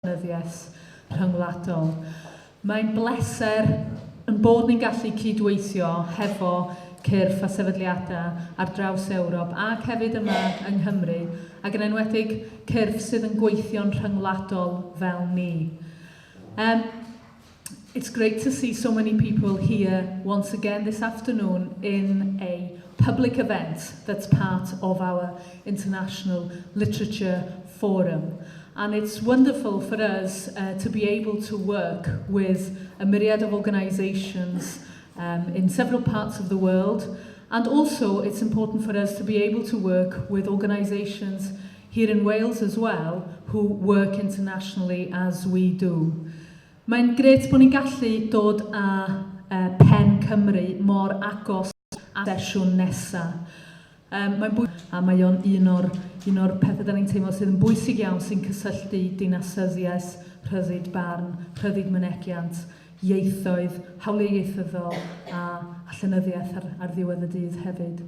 rhyngwladol. Mae'n bleser yn bod ni'n gallu cydweithio hefo cyrff a sefydliadau ar draws Ewrop ac hefyd yma yng Nghymru, ac yn enwedig cyrff sydd yn gweithio'n rhyngwladol fel ni. It's great to see so many people here once again this afternoon in a public event that's part of our International Literature Forum. And it's wonderful for us to be able to work with a myriad of organisations in several parts of the world. And also it's important for us to be able to work with organisations here in Wales as well who work internationally as we do. Mae'n grêt bod ni'n gallu dod â PEN Cymru mor agos a sesiwn nesaf. Mae o'n un o'r pethau da ni'n teimlo sydd yn bwysig iawn sy'n cysylltu dinasyddiaeth, rhyddid barn, rhyddid mynegiant, ieithoedd, hawliau ieithyddol a llenyddiaeth ar ddiwedd y dydd hefyd.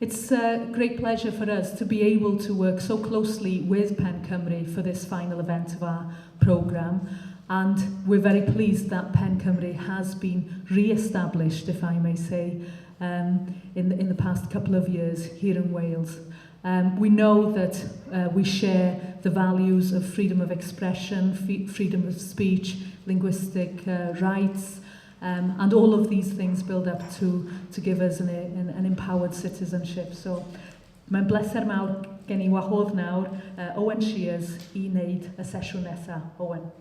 It's a great pleasure for us to be able to work so closely with PEN Cymru for this final event of our programme. And we're very pleased that PEN Cymru has been re-established, if I may say, in the past couple of years here in Wales. We know that we share the values of freedom of expression, freedom of speech, linguistic rights, and all of these things build up to give us an empowered citizenship. So, mae'n bleser mawr gen I wahodd nawr Owen Sheers I wneud y sesiwn nesaf. Owen.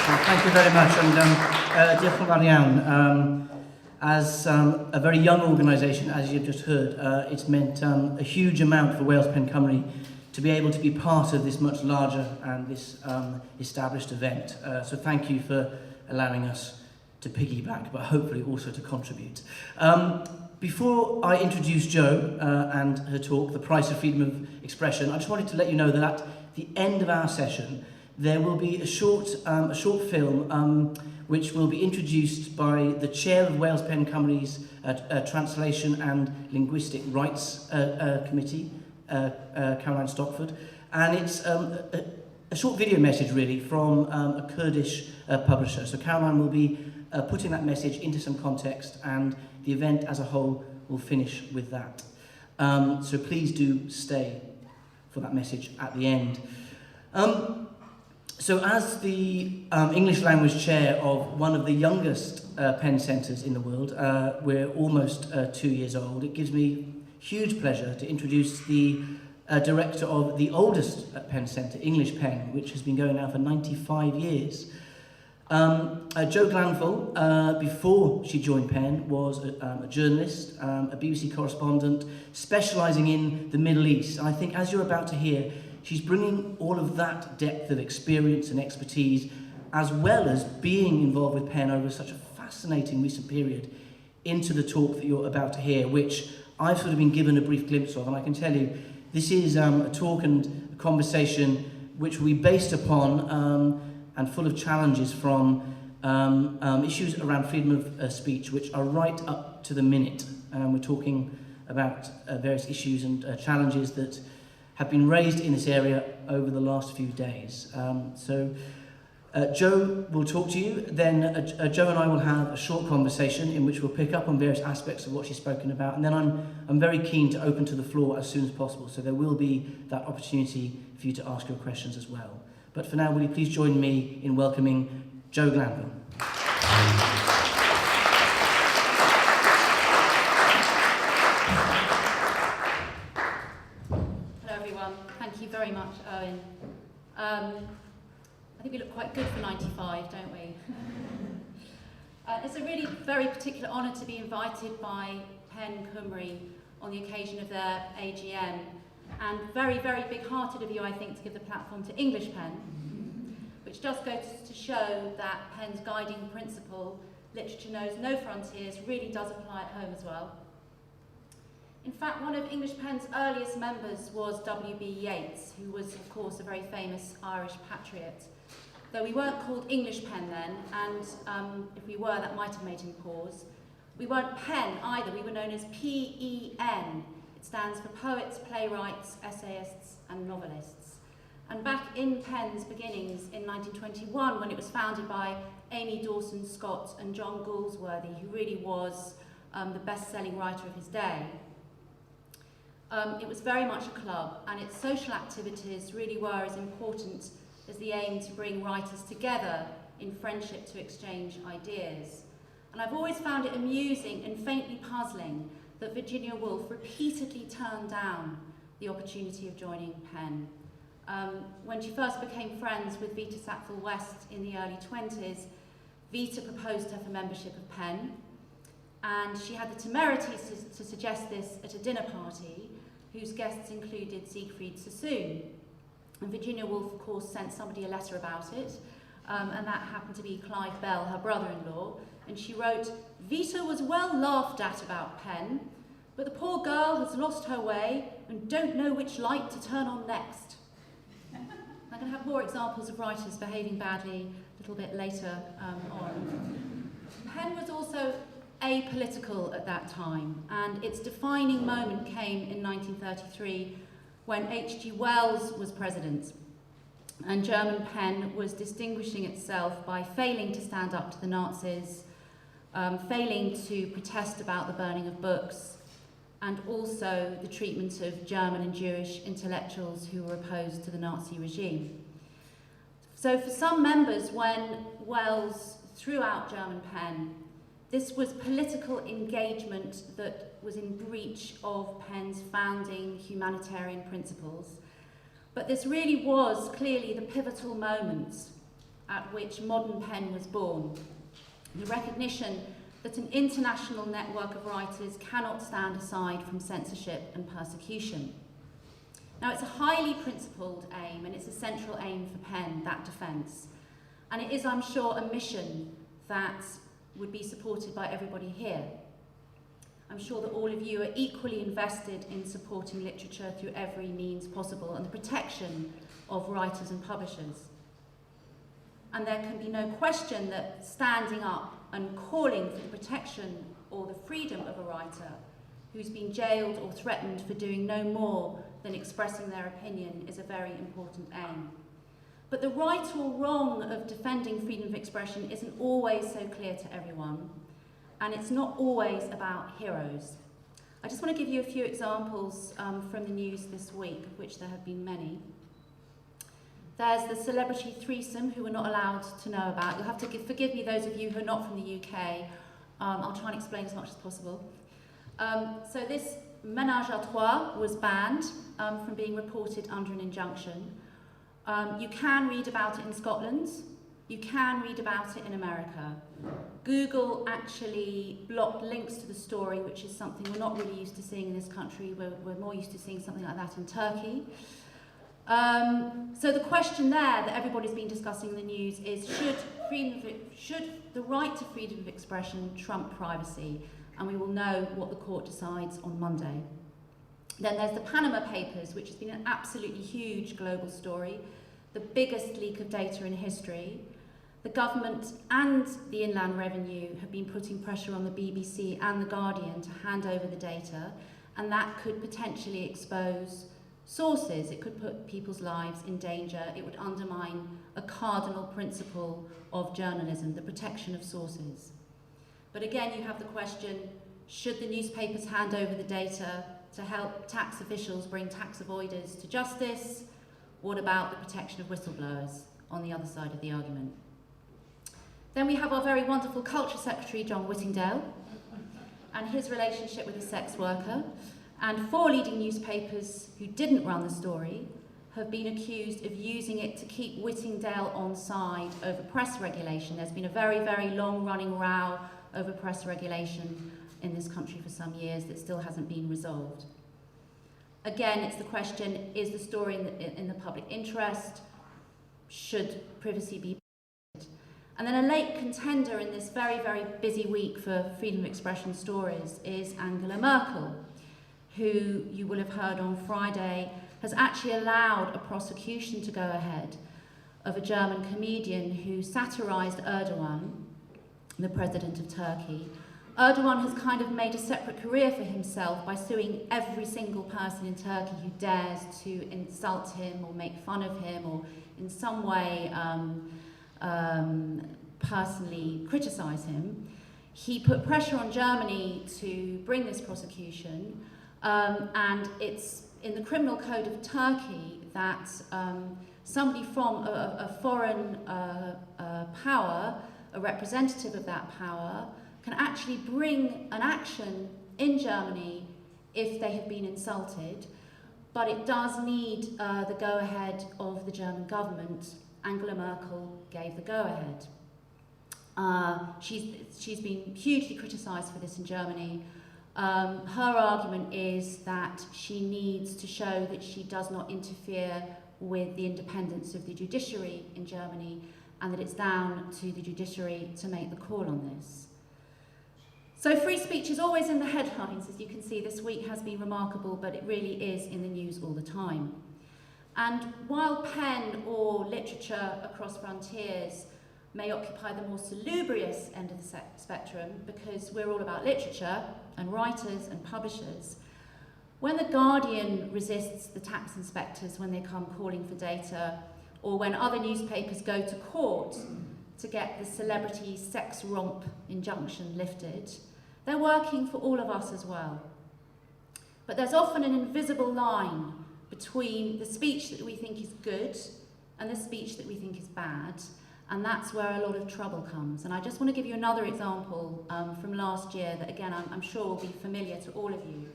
Thank you very much, and diolch yn fawr iawn. As a very young organisation, as you've just heard, it's meant a huge amount for Wales PEN Cymru to be able to be part of this much larger and this established event. So thank you for allowing us to piggyback, but hopefully also to contribute. Before I introduce Jo and her talk, The Price of Freedom of Expression, I just wanted to let you know that at the end of our session, there will be a short film which will be introduced by the chair of Wales PEN Cymru's Translation and Linguistic Rights Committee, Caroline Stockford, and it's a short video message really from a Kurdish publisher. So Caroline will be putting that message into some context, and the event as a whole will finish with that. So please do stay for that message at the end. So as the English language chair of one of the youngest PEN centres in the world, we're almost 2 years old, it gives me huge pleasure to introduce the director of the oldest PEN centre, English PEN, which has been going now for 95 years. Jo Glanville, before she joined PEN, was a journalist, a BBC correspondent, specialising in the Middle East. And I think, as you're about to hear, she's bringing all of that depth of experience and expertise, as well as being involved with PEN over such a fascinating recent period, into the talk that you're about to hear, which I've sort of been given a brief glimpse of. And I can tell you, this is a talk and a conversation which will be based upon and full of challenges from issues around freedom of speech, which are right up to the minute. We're talking about various issues and challenges that have been raised in this area over the last few days. So Jo will talk to you, then Jo and I will have a short conversation in which we'll pick up on various aspects of what she's spoken about, and then I'm very keen to open to the floor as soon as possible, so there will be that opportunity for you to ask your questions as well. But for now, will you please join me in welcoming Jo Glanville. Hello everyone, thank you very much, Owen. I think we look quite good for 95, don't we? It's a really very particular honour to be invited by PEN Cymru on the occasion of their AGM, and very, very big-hearted of you, I think, to give the platform to English PEN, which just goes to show that PEN's guiding principle, literature knows no frontiers, really does apply at home as well. In fact, one of English PEN's earliest members was W.B. Yeats, who was, of course, a very famous Irish patriot. Though we weren't called English PEN then, and if we were, that might have made him pause. We weren't PEN either, we were known as PEN. It stands for poets, playwrights, essayists and novelists. And back in PEN's beginnings in 1921, when it was founded by Amy Dawson Scott and John Galsworthy, who really was the best-selling writer of his day, it was very much a club, and its social activities really were as important as the aim to bring writers together in friendship to exchange ideas. And I've always found it amusing and faintly puzzling that Virginia Woolf repeatedly turned down the opportunity of joining PEN. When she first became friends with Vita Sackville-West in the early 20s, Vita proposed her for membership of PEN, and she had the temerity to suggest this at a dinner party, whose guests included Siegfried Sassoon. And Virginia Woolf, of course, sent somebody a letter about it, and that happened to be Clive Bell, her brother-in-law, and she wrote, "Vita was well laughed at about PEN, but the poor girl has lost her way and don't know which light to turn on next." I'm going to have more examples of writers behaving badly a little bit later on. PEN was also apolitical at that time, and its defining moment came in 1933 when H.G. Wells was president, and German PEN was distinguishing itself by failing to stand up to the Nazis, failing to protest about the burning of books, and also the treatment of German and Jewish intellectuals who were opposed to the Nazi regime. So for some members, when Wells threw out German PEN, this was political engagement that was in breach of PEN's founding humanitarian principles. But this really was clearly the pivotal moment at which modern PEN was born. The recognition that an international network of writers cannot stand aside from censorship and persecution. Now, it's a highly principled aim, and it's a central aim for PEN, that defence. And it is, I'm sure, a mission that would be supported by everybody here. I'm sure that all of you are equally invested in supporting literature through every means possible and the protection of writers and publishers. And there can be no question that standing up and calling for the protection or the freedom of a writer who's been jailed or threatened for doing no more than expressing their opinion is a very important aim. But the right or wrong of defending freedom of expression isn't always so clear to everyone, and it's not always about heroes. I just want to give you a few examples from the news this week, of which there have been many. There's the celebrity threesome who we're not allowed to know about. You'll have to forgive me, those of you who are not from the UK. I'll try and explain as much as possible. So this ménage à trois was banned from being reported under an injunction. You can read about it in Scotland. You can read about it in America. Google actually blocked links to the story, which is something we're not really used to seeing in this country. We're more used to seeing something like that in Turkey. So the question there that everybody's been discussing in the news is, should the right to freedom of expression trump privacy? And we will know what the court decides on Monday. Then there's the Panama Papers, which has been an absolutely huge global story, the biggest leak of data in history. The government and the Inland Revenue have been putting pressure on the BBC and The Guardian to hand over the data, and that could potentially expose sources. It could put people's lives in danger. It would undermine a cardinal principle of journalism, the protection of sources. But again, you have the question, should the newspapers hand over the data to help tax officials bring tax avoiders to justice? What about the protection of whistleblowers on the other side of the argument? Then we have our very wonderful Culture Secretary, John Whittingdale, and his relationship with a sex worker. And 4 leading newspapers who didn't run the story have been accused of using it to keep Whittingdale on side over press regulation. There's been a very, very long-running row over press regulation in this country for some years that still hasn't been resolved. Again, it's the question, is the story in the public interest? Should privacy be protected? And then a late contender in this very, very busy week for freedom of expression stories is Angela Merkel, who you will have heard on Friday has actually allowed a prosecution to go ahead of a German comedian who satirised Erdogan, the president of Turkey, Erdogan has kind of made a separate career for himself by suing every single person in Turkey who dares to insult him or make fun of him or in some way personally criticise him. He put pressure on Germany to bring this prosecution, and it's in the criminal code of Turkey that somebody from a foreign power, a representative of that power, can actually bring an action in Germany if they have been insulted, but it does need the go-ahead of the German government. Angela Merkel gave the go-ahead. She's been hugely criticised for this in Germany. Her argument is that she needs to show that she does not interfere with the independence of the judiciary in Germany, and that it's down to the judiciary to make the call on this. So free speech is always in the headlines, as you can see. This week has been remarkable, but it really is in the news all the time. And while pen or literature across frontiers may occupy the more salubrious end of the spectrum, because we're all about literature and writers and publishers, when The Guardian resists the tax inspectors when they come calling for data, or when other newspapers go to court to get the celebrity sex romp injunction lifted, they're working for all of us as well. But there's often an invisible line between the speech that we think is good and the speech that we think is bad, and that's where a lot of trouble comes. And I just want to give you another example from last year that, again, I'm sure will be familiar to all of you.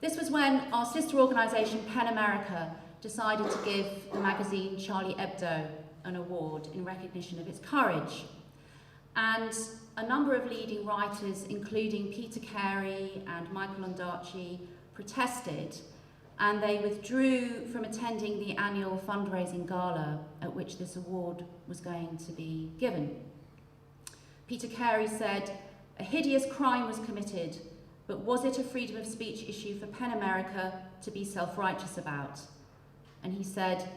This was when our sister organisation, PEN America, decided to give the magazine Charlie Hebdo an award in recognition of its courage. And a number of leading writers, including Peter Carey and Michael Ondaatje, protested, and they withdrew from attending the annual fundraising gala at which this award was going to be given. Peter Carey said, "A hideous crime was committed, but was it a freedom of speech issue for PEN America to be self-righteous about?" And he said,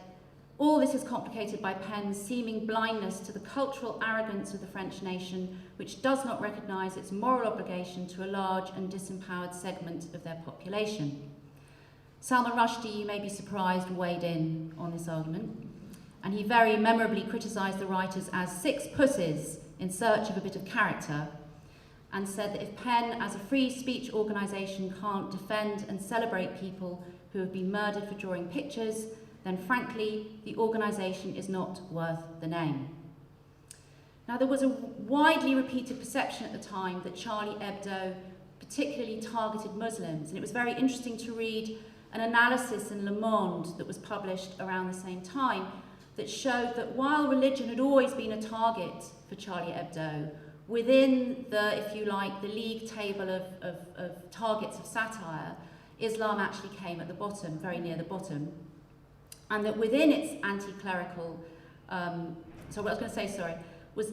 "All this is complicated by PEN's seeming blindness to the cultural arrogance of the French nation, which does not recognise its moral obligation to a large and disempowered segment of their population." Salman Rushdie, you may be surprised, weighed in on this argument, and he very memorably criticised the writers as six pussies in search of a bit of character, and said that if PEN, as a free speech organisation, can't defend and celebrate people who have been murdered for drawing pictures, then frankly, the organisation is not worth the name. Now, there was a widely repeated perception at the time that Charlie Hebdo particularly targeted Muslims, and it was very interesting to read an analysis in Le Monde that was published around the same time that showed that while religion had always been a target for Charlie Hebdo, within the, if you like, the league table of targets of satire, Islam actually came at the bottom, very near the bottom. And that within its anti-clerical, was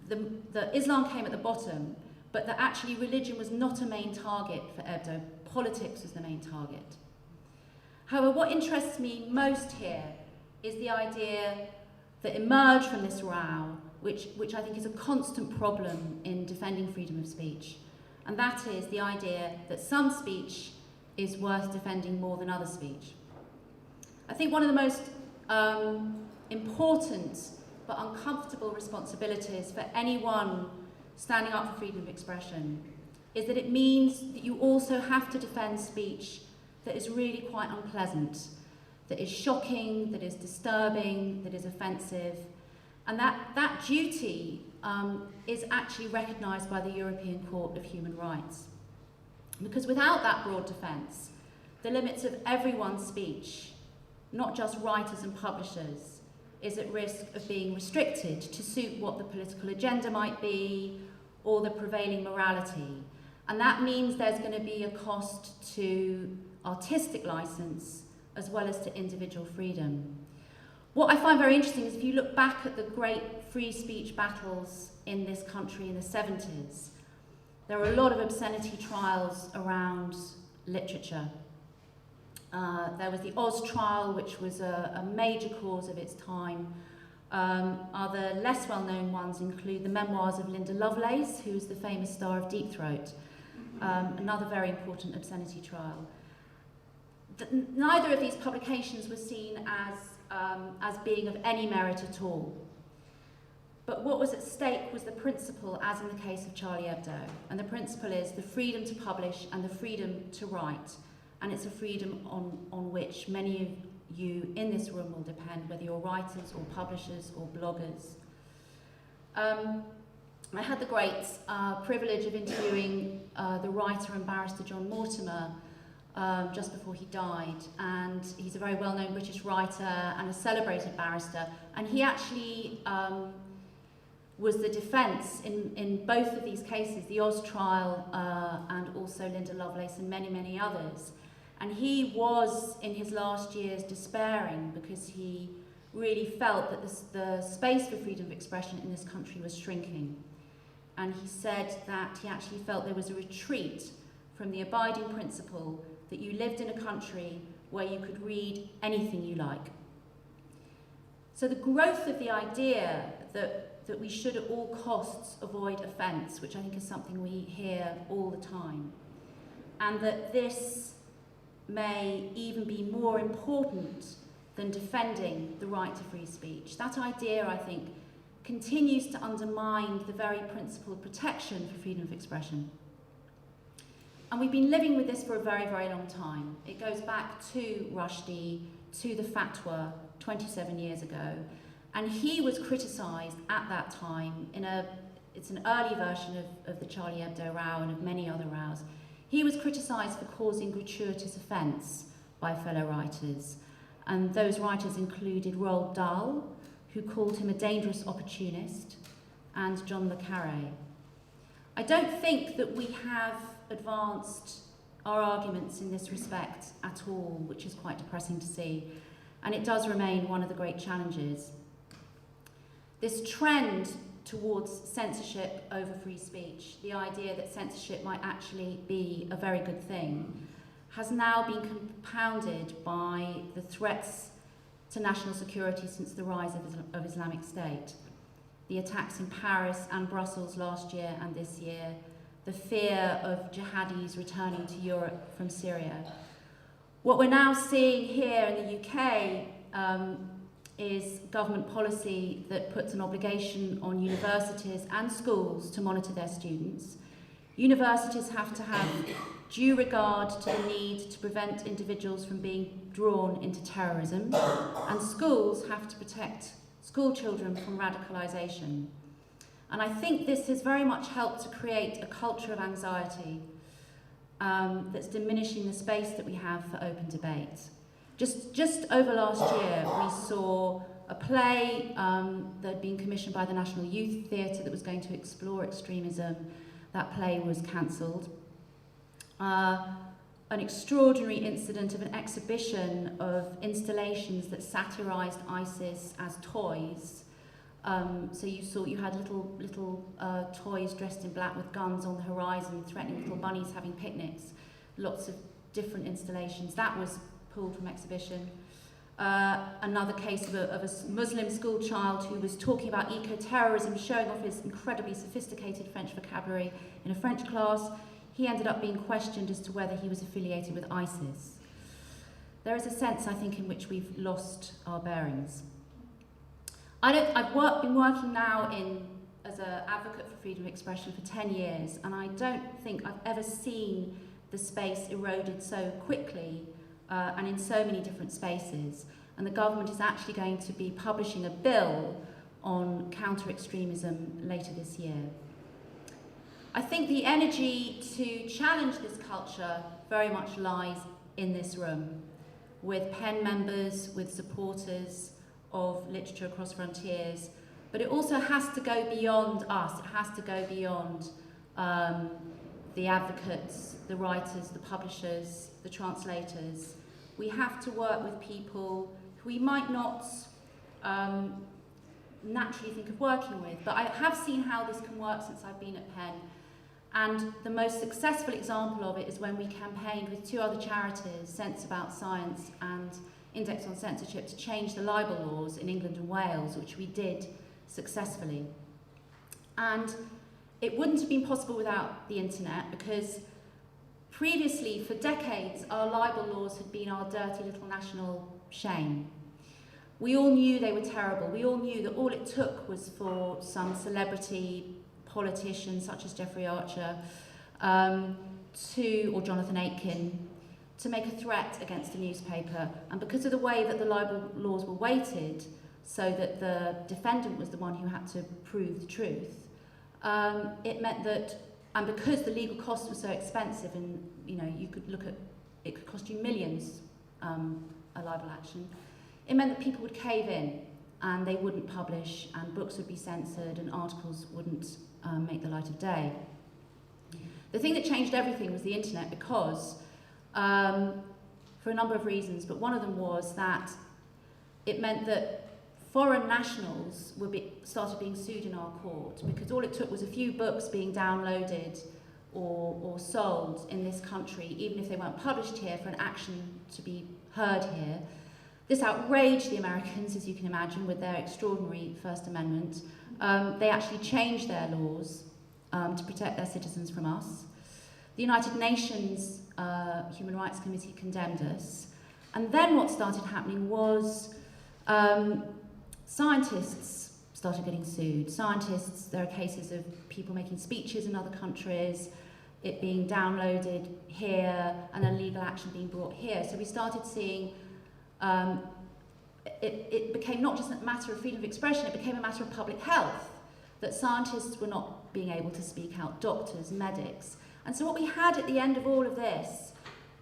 the Islam came at the bottom, but that actually religion was not a main target for Hebdo. Politics was the main target. However, what interests me most here is the idea that emerged from this row, which I think is a constant problem in defending freedom of speech, and that is the idea that some speech is worth defending more than other speech. I think one of the most important but uncomfortable responsibilities for anyone standing up for freedom of expression is that it means that you also have to defend speech that is really quite unpleasant, that is shocking, that is disturbing, that is offensive, and that duty is actually recognised by the European Court of Human Rights. Because without that broad defence, the limits of everyone's speech, not just writers and publishers, is at risk of being restricted to suit what the political agenda might be or the prevailing morality. And that means there's going to be a cost to artistic licence as well as to individual freedom. What I find very interesting is if you look back at the great free speech battles in this country in the 70s, there were a lot of obscenity trials around literature. There was the Oz trial, which was a major cause of its time. Other less well-known ones include the memoirs of Lal Laleş, who is the famous star of Deep Throat, another very important obscenity trial. Neither of these publications was seen as being of any merit at all. But what was at stake was the principle, as in the case of Charlie Hebdo. And the principle is the freedom to publish and the freedom to write. And it's a freedom on which many of you in this room will depend, whether you're writers or publishers or bloggers. I had the great privilege of interviewing the writer and barrister John Mortimer just before he died, and he's a very well-known British writer and a celebrated barrister, and he actually was the defence in both of these cases, the Oz trial and also Lal Laleş and many, many others. And he was, in his last years, despairing because he really felt that the space for freedom of expression in this country was shrinking. And he said that he actually felt there was a retreat from the abiding principle that you lived in a country where you could read anything you like. So the growth of the idea that we should at all costs avoid offence, which I think is something we hear all the time, and that this may even be more important than defending the right to free speech. That idea, I think, continues to undermine the very principle of protection for freedom of expression. And we've been living with this for a very, very long time. It goes back to Rushdie, to the fatwa 27 years ago. And he was criticised at that time it's an early version of the Charlie Hebdo row and of many other rows. He was criticised for causing gratuitous offence by fellow writers. And those writers included Roald Dahl, who called him a dangerous opportunist, and John le Carré. I don't think that we have advanced our arguments in this respect at all, which is quite depressing to see. And it does remain one of the great challenges. This trend towards censorship over free speech, the idea that censorship might actually be a very good thing, has now been compounded by the threats to national security since the rise of Islamic State. The attacks in Paris and Brussels last year and this year, the fear of jihadis returning to Europe from Syria. What we're now seeing here in the UK is government policy that puts an obligation on universities and schools to monitor their students. Universities have to have due regard to the need to prevent individuals from being drawn into terrorism, and schools have to protect school children from radicalisation. And I think this has very much helped to create a culture of anxiety that's diminishing the space that we have for open debate. Just over last year, we saw a play that had been commissioned by the National Youth Theatre that was going to explore extremism. That play was cancelled. An extraordinary incident of an exhibition of installations that satirised ISIS as toys. So you had little toys dressed in black with guns on the horizon, threatening little bunnies having picnics. Lots of different installations. That was pulled from exhibition. Another case of a Muslim school child who was talking about eco-terrorism, showing off his incredibly sophisticated French vocabulary in a French class. He ended up being questioned as to whether he was affiliated with ISIS. There is a sense, I think, in which we've lost our bearings. I've been working now as an advocate for freedom of expression for 10 years, and I don't think I've ever seen the space eroded so quickly and in so many different spaces. And the government is actually going to be publishing a bill on counter-extremism later this year. I think the energy to challenge this culture very much lies in this room, with PEN members, with supporters of literature across frontiers, but it also has to go beyond us. It has to go beyond the advocates, the writers, the publishers, the translators. We have to work with people who we might not naturally think of working with, but I have seen how this can work since I've been at PEN. And the most successful example of it is when we campaigned with two other charities, Sense About Science and Index on Censorship to change the libel laws in England and Wales, which we did successfully. And it wouldn't have been possible without the internet, because previously, for decades, our libel laws had been our dirty little national shame. We all knew they were terrible. We all knew that all it took was for some celebrity politician, such as Jeffrey Archer, or Jonathan Aitken, to make a threat against a newspaper. And because of the way that the libel laws were weighted, so that the defendant was the one who had to prove the truth, it meant that, and because the legal costs were so expensive, and you could look at, it could cost you millions, a libel action, it meant that people would cave in and they wouldn't publish, and books would be censored and articles wouldn't make the light of day. The thing that changed everything was the internet, because for a number of reasons, but one of them was that it meant that foreign nationals started being sued in our court, because all it took was a few books being downloaded or sold in this country, even if they weren't published here, for an action to be heard here. This outraged the Americans, as you can imagine, with their extraordinary First Amendment. They actually changed their laws to protect their citizens from us. The United Nations Human Rights Committee condemned us. And then what started happening was scientists started getting sued. Scientists, there are cases of people making speeches in other countries, it being downloaded here, and then legal action being brought here. So we started seeing it became not just a matter of freedom of expression, it became a matter of public health, that scientists were not being able to speak out, doctors, medics. And so what we had at the end of all of this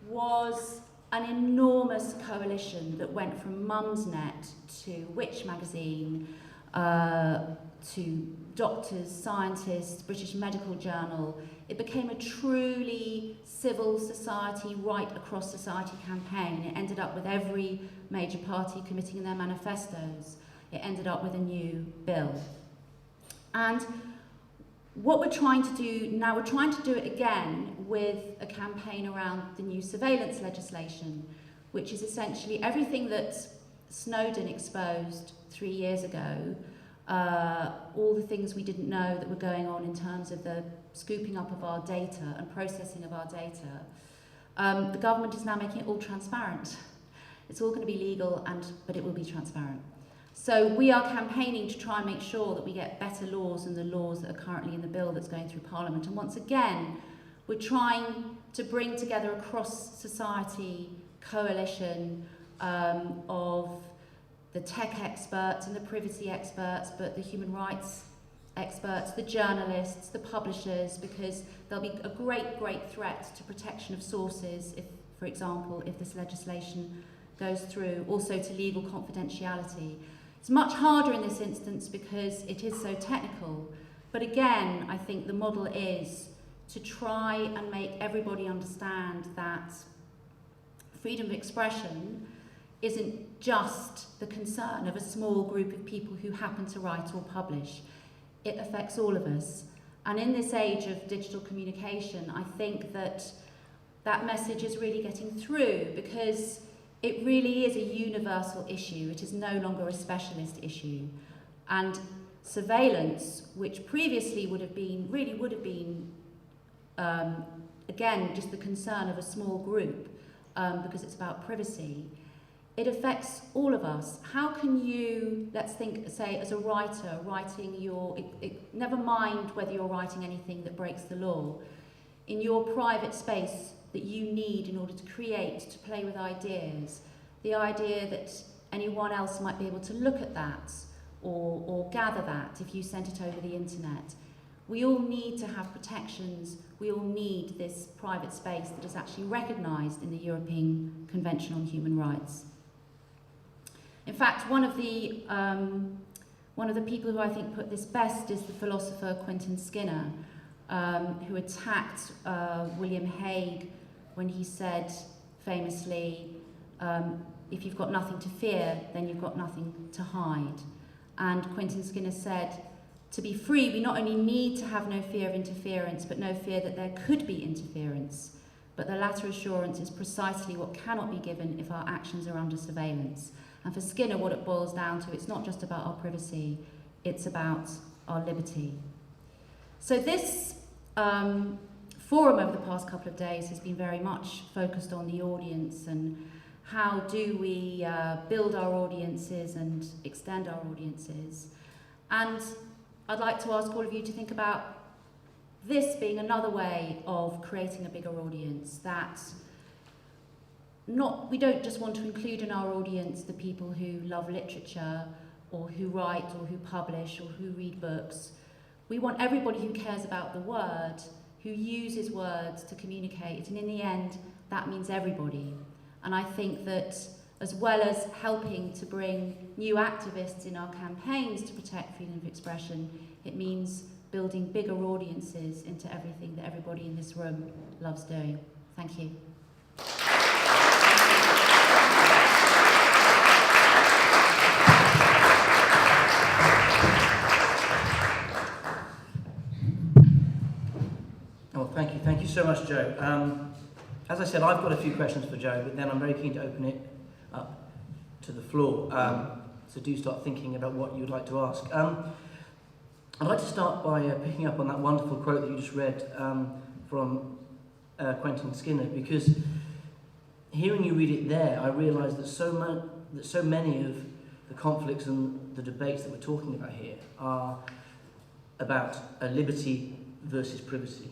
was an enormous coalition that went from Mumsnet to Which magazine, to doctors, scientists, British Medical Journal. It became a truly civil society, right across society campaign. It ended up with every major party committing in their manifestos. It ended up with a new bill. And what we're trying to do now, we're trying to do it again with a campaign around the new surveillance legislation, which is essentially everything that Snowden exposed 3 years ago, all the things we didn't know that were going on in terms of the scooping up of our data and processing of our data. The government is now making it all transparent. It's all going to be legal, but it will be transparent. So we are campaigning to try and make sure that we get better laws than the laws that are currently in the bill that's going through Parliament. And once again, we're trying to bring together a cross-society coalition of the tech experts and the privacy experts, but the human rights experts, the journalists, the publishers, because there'll be a great, great threat to protection of sources, if, for example, if this legislation goes through, also to legal confidentiality. It's much harder in this instance because it is so technical, but again, I think the model is to try and make everybody understand that freedom of expression isn't just the concern of a small group of people who happen to write or publish. It affects all of us. And in this age of digital communication, I think that that message is really getting through, because it really is a universal issue. It is no longer a specialist issue. And surveillance, which previously would have been, again, just the concern of a small group, because it's about privacy, it affects all of us. How can you, let's think, say, as a writer, writing never mind whether you're writing anything that breaks the law, in your private space that you need in order to create, to play with ideas, the idea that anyone else might be able to look at that or gather that if you sent it over the internet. We all need to have protections. We all need this private space that is actually recognised in the European Convention on Human Rights. In fact, one of the people who I think put this best is the philosopher Quentin Skinner, who attacked William Hague when he said famously, if you've got nothing to fear, then you've got nothing to hide. And Quentin Skinner said, to be free, we not only need to have no fear of interference, but no fear that there could be interference. but the latter assurance is precisely what cannot be given if our actions are under surveillance. And for Skinner, what it boils down to, it's not just about our privacy, it's about our liberty. So this forum over the past couple of days has been very much focused on the audience and how do we build our audiences and extend our audiences. And I'd like to ask all of you to think about this being another way of creating a bigger audience, that we don't just want to include in our audience the people who love literature or who write or who publish or who read books. We want everybody who cares about the word, who uses words to communicate, and in the end, that means everybody. And I think that as well as helping to bring new activists in our campaigns to protect freedom of expression, it means building bigger audiences into everything that everybody in this room loves doing. Thank you. Oh, thank you so much, Joe. As I said, I've got a few questions for Joe, but then I'm very keen to open it up to the floor. So do start thinking about what you'd like to ask. I'd like to start by picking up on that wonderful quote that you just read from Quentin Skinner, because hearing you read it there, I realised that so many of the conflicts and the debates that we're talking about here are about liberty versus privacy.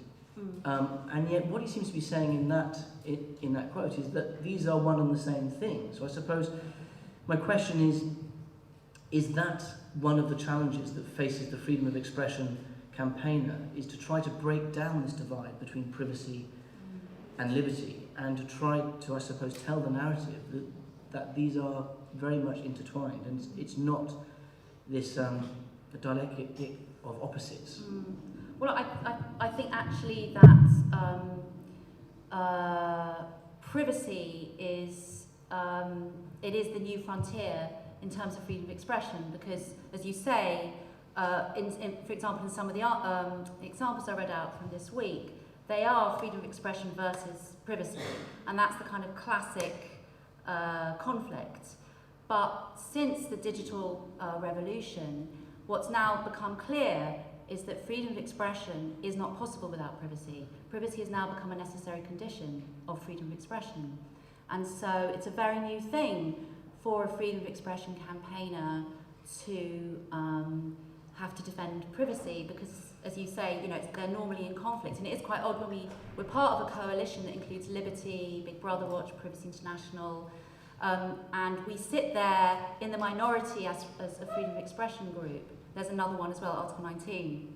And yet what he seems to be saying in that quote is that these are one and the same thing. So I suppose my question is that one of the challenges that faces the freedom of expression campaigner, is to try to break down this divide between privacy and liberty, and to try to, I suppose, tell the narrative that these are very much intertwined, and it's not this dialectic of opposites. Well, I think actually that privacy is it is the new frontier in terms of freedom of expression, because, as you say, for example, in some of the examples I read out from this week, they are freedom of expression versus privacy, and that's the kind of classic conflict. But since the digital revolution, what's now become clear is that freedom of expression is not possible without privacy. Privacy has now become a necessary condition of freedom of expression. And so it's a very new thing for a freedom of expression campaigner to have to defend privacy, because, as you say, they're normally in conflict. And it is quite odd when we're part of a coalition that includes Liberty, Big Brother Watch, Privacy International, and we sit there in the minority as a freedom of expression group. There's another one as well, Article 19.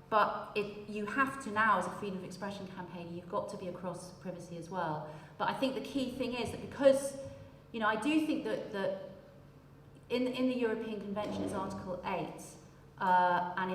But you have to now, as a freedom of expression campaigner, you've got to be across privacy as well. But I think the key thing is that because, I do think that in the European Convention is Article 8, and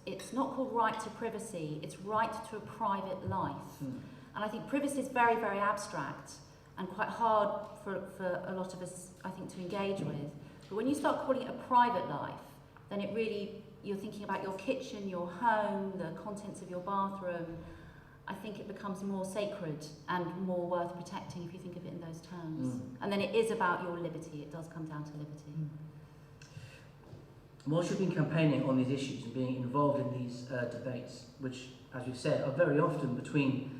it's not called right to privacy, it's right to a private life. And I think privacy is very, very abstract and quite hard for a lot of us, I think, to engage with. But when you start calling it a private life, then it really, you're thinking about your kitchen, your home, the contents of your bathroom. I think it becomes more sacred and more worth protecting if you think of it in those terms. And then it is about your liberty. It does come down to liberty. Whilst you've been campaigning on these issues and being involved in these debates, which, as you said, are very often between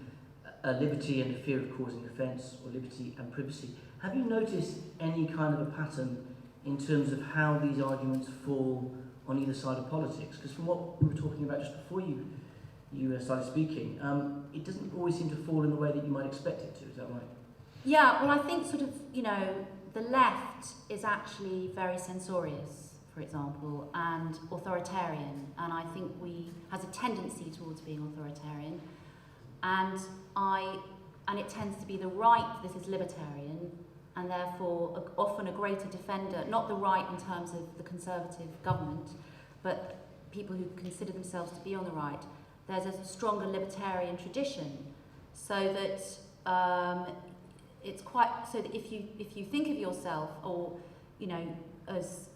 liberty and the fear of causing offence, or liberty and privacy, have you noticed any kind of a pattern in terms of how these arguments fall on either side of politics? Because from what we were talking about just before you started speaking, it doesn't always seem to fall in the way that you might expect it to. Is that right? Yeah, well, I think sort of, the left is actually very censorious, for example, and authoritarian, and I think has a tendency towards being authoritarian, and it tends to be the right. This is libertarian, and therefore often a greater defender, not the right in terms of the Conservative government, but people who consider themselves to be on the right. There's a stronger libertarian tradition, so that it's quite, so that if you think of yourself, or as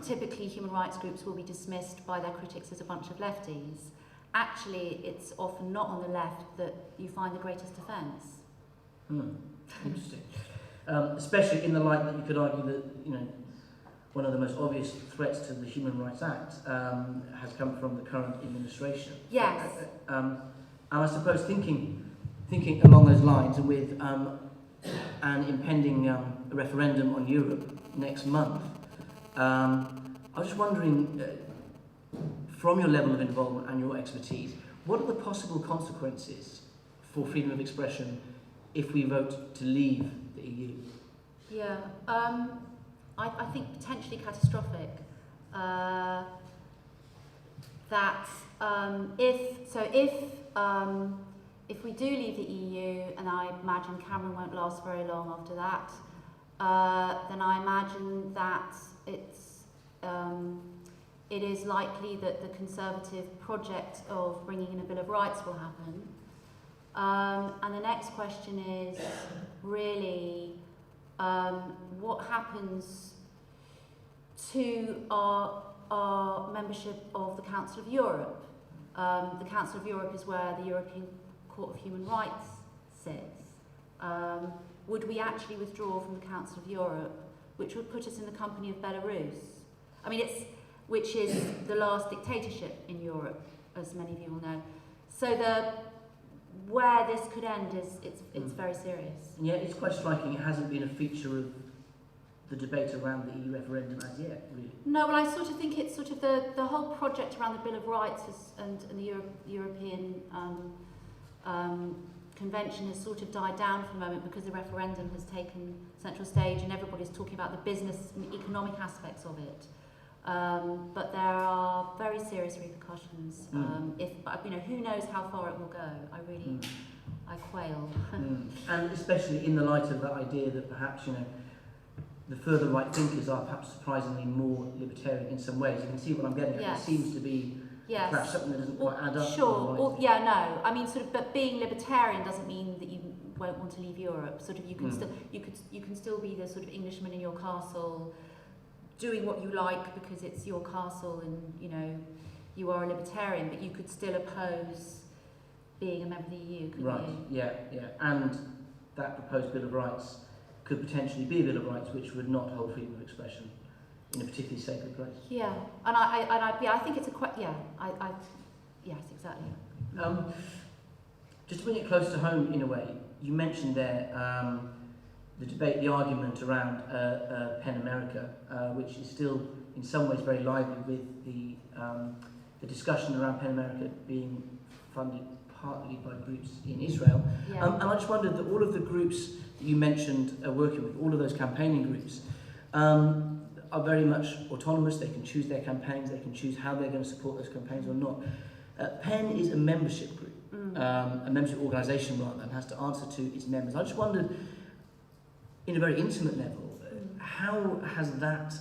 typically human rights groups will be dismissed by their critics as a bunch of lefties, actually it's often not on the left that you find the greatest offence. Interesting. Especially in the light that you could argue that, one of the most obvious threats to the Human Rights Act has come from the current administration. Yes. And I suppose thinking along those lines, and with an impending referendum on Europe next month, I was just wondering, from your level of involvement and your expertise, what are the possible consequences for freedom of expression if we vote to leave the EU? Yeah, I think potentially catastrophic. If we do leave the EU, and I imagine Cameron won't last very long after that, then I imagine that it is likely that the Conservative project of bringing in a Bill of Rights will happen. And the next question is really what happens to our membership of the Council of Europe. The Council of Europe is where the European Court of Human Rights sits. Would we actually withdraw from the Council of Europe, which would put us in the company of Belarus? I mean, which is the last dictatorship in Europe, as many of you will know. So where this could end it's very serious. And yet it's quite striking, it hasn't been a feature of the debate around the EU referendum as yet, really. No, well, I sort of think it's sort of the whole project around the Bill of Rights and the European Convention has sort of died down for the moment because the referendum has taken central stage and everybody's talking about the business and economic aspects of it. But there are very serious repercussions. Who knows how far it will go? I quail. And especially in the light of that idea that perhaps, the further right thinkers are perhaps surprisingly more libertarian in some ways. You can see what I'm getting at. Yes. It seems to be perhaps something that doesn't quite add up. Sure. But being libertarian doesn't mean that you won't want to leave Europe. Sort of, you can still be the sort of Englishman in your castle, doing what you like because it's your castle, and you are a libertarian, but you could still oppose being a member of the EU, couldn't you? Yeah. And that proposed Bill of Rights could potentially be a Bill of Rights which would not hold freedom of expression in a particularly sacred place. Yeah, and I think it's yes, exactly. Just to bring it close to home in a way, you mentioned there the debate, the argument around PEN America, which is still in some ways very lively, with the discussion around PEN America being funded partly by groups in Israel. Yeah. And I just wondered that all of the groups that you mentioned working with, all of those campaigning groups, are very much autonomous. They can choose their campaigns, they can choose how they're going to support those campaigns or not. PEN is a membership group, a membership organisation rather, and has to answer to its members. I just wondered, in a very intimate level, how has that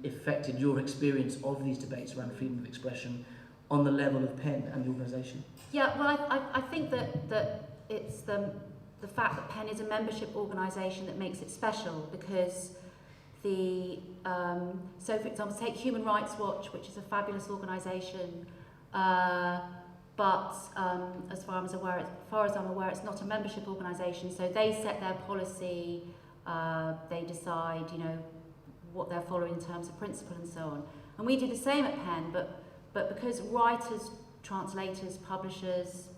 affected your experience of these debates around freedom of expression on the level of PEN and the organisation? Yeah, well, I think that it's the fact that PEN is a membership organisation that makes it special, because so for example, take Human Rights Watch, which is a fabulous organisation, but as far as I'm aware, it's not a membership organisation. So they set their policy, they decide, what they're following in terms of principle and so on. And we do the same at PEN, but because writers, translators, publishers,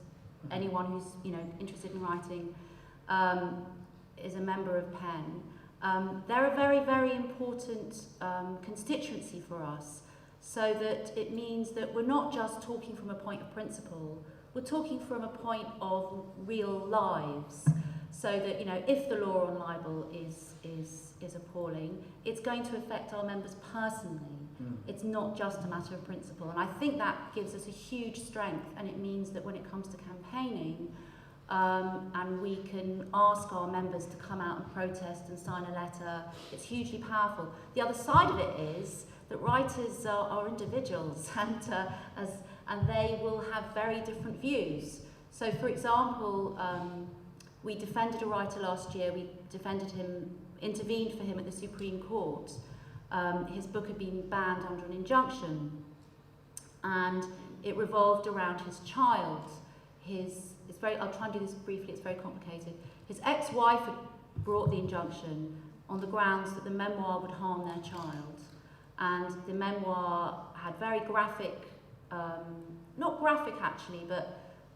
anyone who's interested in writing is a member of PEN, they're a very, very important constituency for us. So that it means that we're not just talking from a point of principle, we're talking from a point of real lives. So that, if the law on libel is appalling, it's going to affect our members personally. It's not just a matter of principle. And I think that gives us a huge strength, and it means that when it comes to campaigning, and we can ask our members to come out and protest and sign a letter, it's hugely powerful. The other side of it is that writers are individuals, and they will have very different views. So, for example, we defended a writer last year. We defended him, intervened for him at the Supreme Court. His book had been banned under an injunction, and it revolved around his child. I'll try and do this briefly, it's very complicated. His ex-wife had brought the injunction on the grounds that the memoir would harm their child. And the memoir had very graphic, not graphic actually,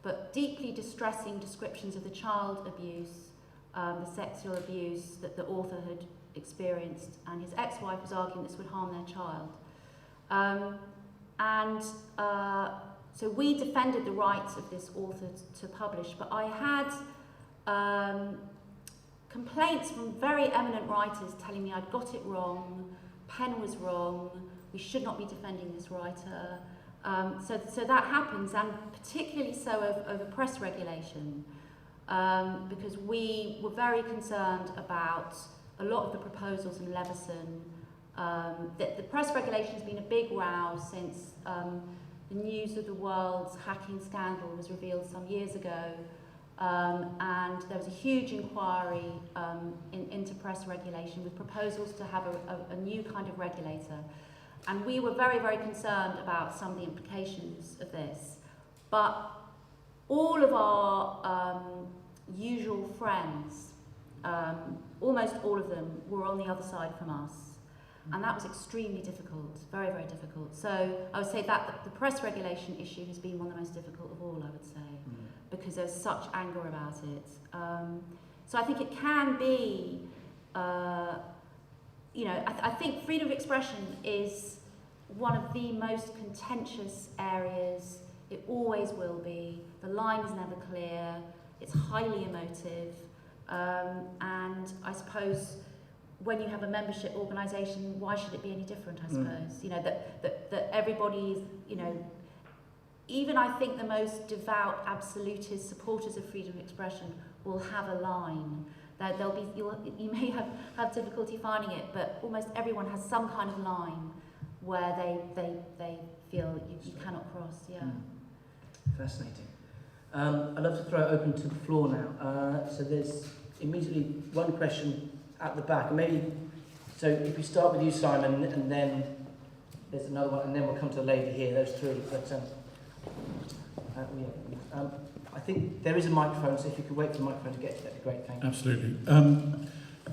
but deeply distressing descriptions of the child abuse, the sexual abuse that the author had experienced, and his ex-wife was arguing this would harm their child. So we defended the rights of this author to publish, but I had complaints from very eminent writers telling me I'd got it wrong, PEN was wrong, we should not be defending this writer. So that happens, and particularly so over press regulation, because we were very concerned about a lot of the proposals in Leveson. The press regulation has been a big row since the News of the World's hacking scandal was revealed some years ago, and there was a huge inquiry into press regulation with proposals to have a new kind of regulator. And we were very, very concerned about some of the implications of this. But all of our usual friends, almost all of them, were on the other side from us. And that was extremely difficult, very, very difficult. So I would say that the press regulation issue has been one of the most difficult of all, I would say, because there's such anger about it. So I think it can be, I think freedom of expression is one of the most contentious areas. It always will be. The line is never clear. It's highly emotive. And I suppose when you have a membership organisation, why should it be any different, I suppose? You know, that everybody is, even I think the most devout, absolutist supporters of freedom of expression will have a line. There'll be, you may have difficulty finding it, but almost everyone has some kind of line where they feel you cannot cross, Fascinating. I'd love to throw it open to the floor now. So there's immediately one question at the back. So if we start with you, Simon, and then there's another one, and then we'll come to the lady here, those three. But I think there is a microphone, so if you could wait for the microphone to get to that, would be great, thank you. Absolutely.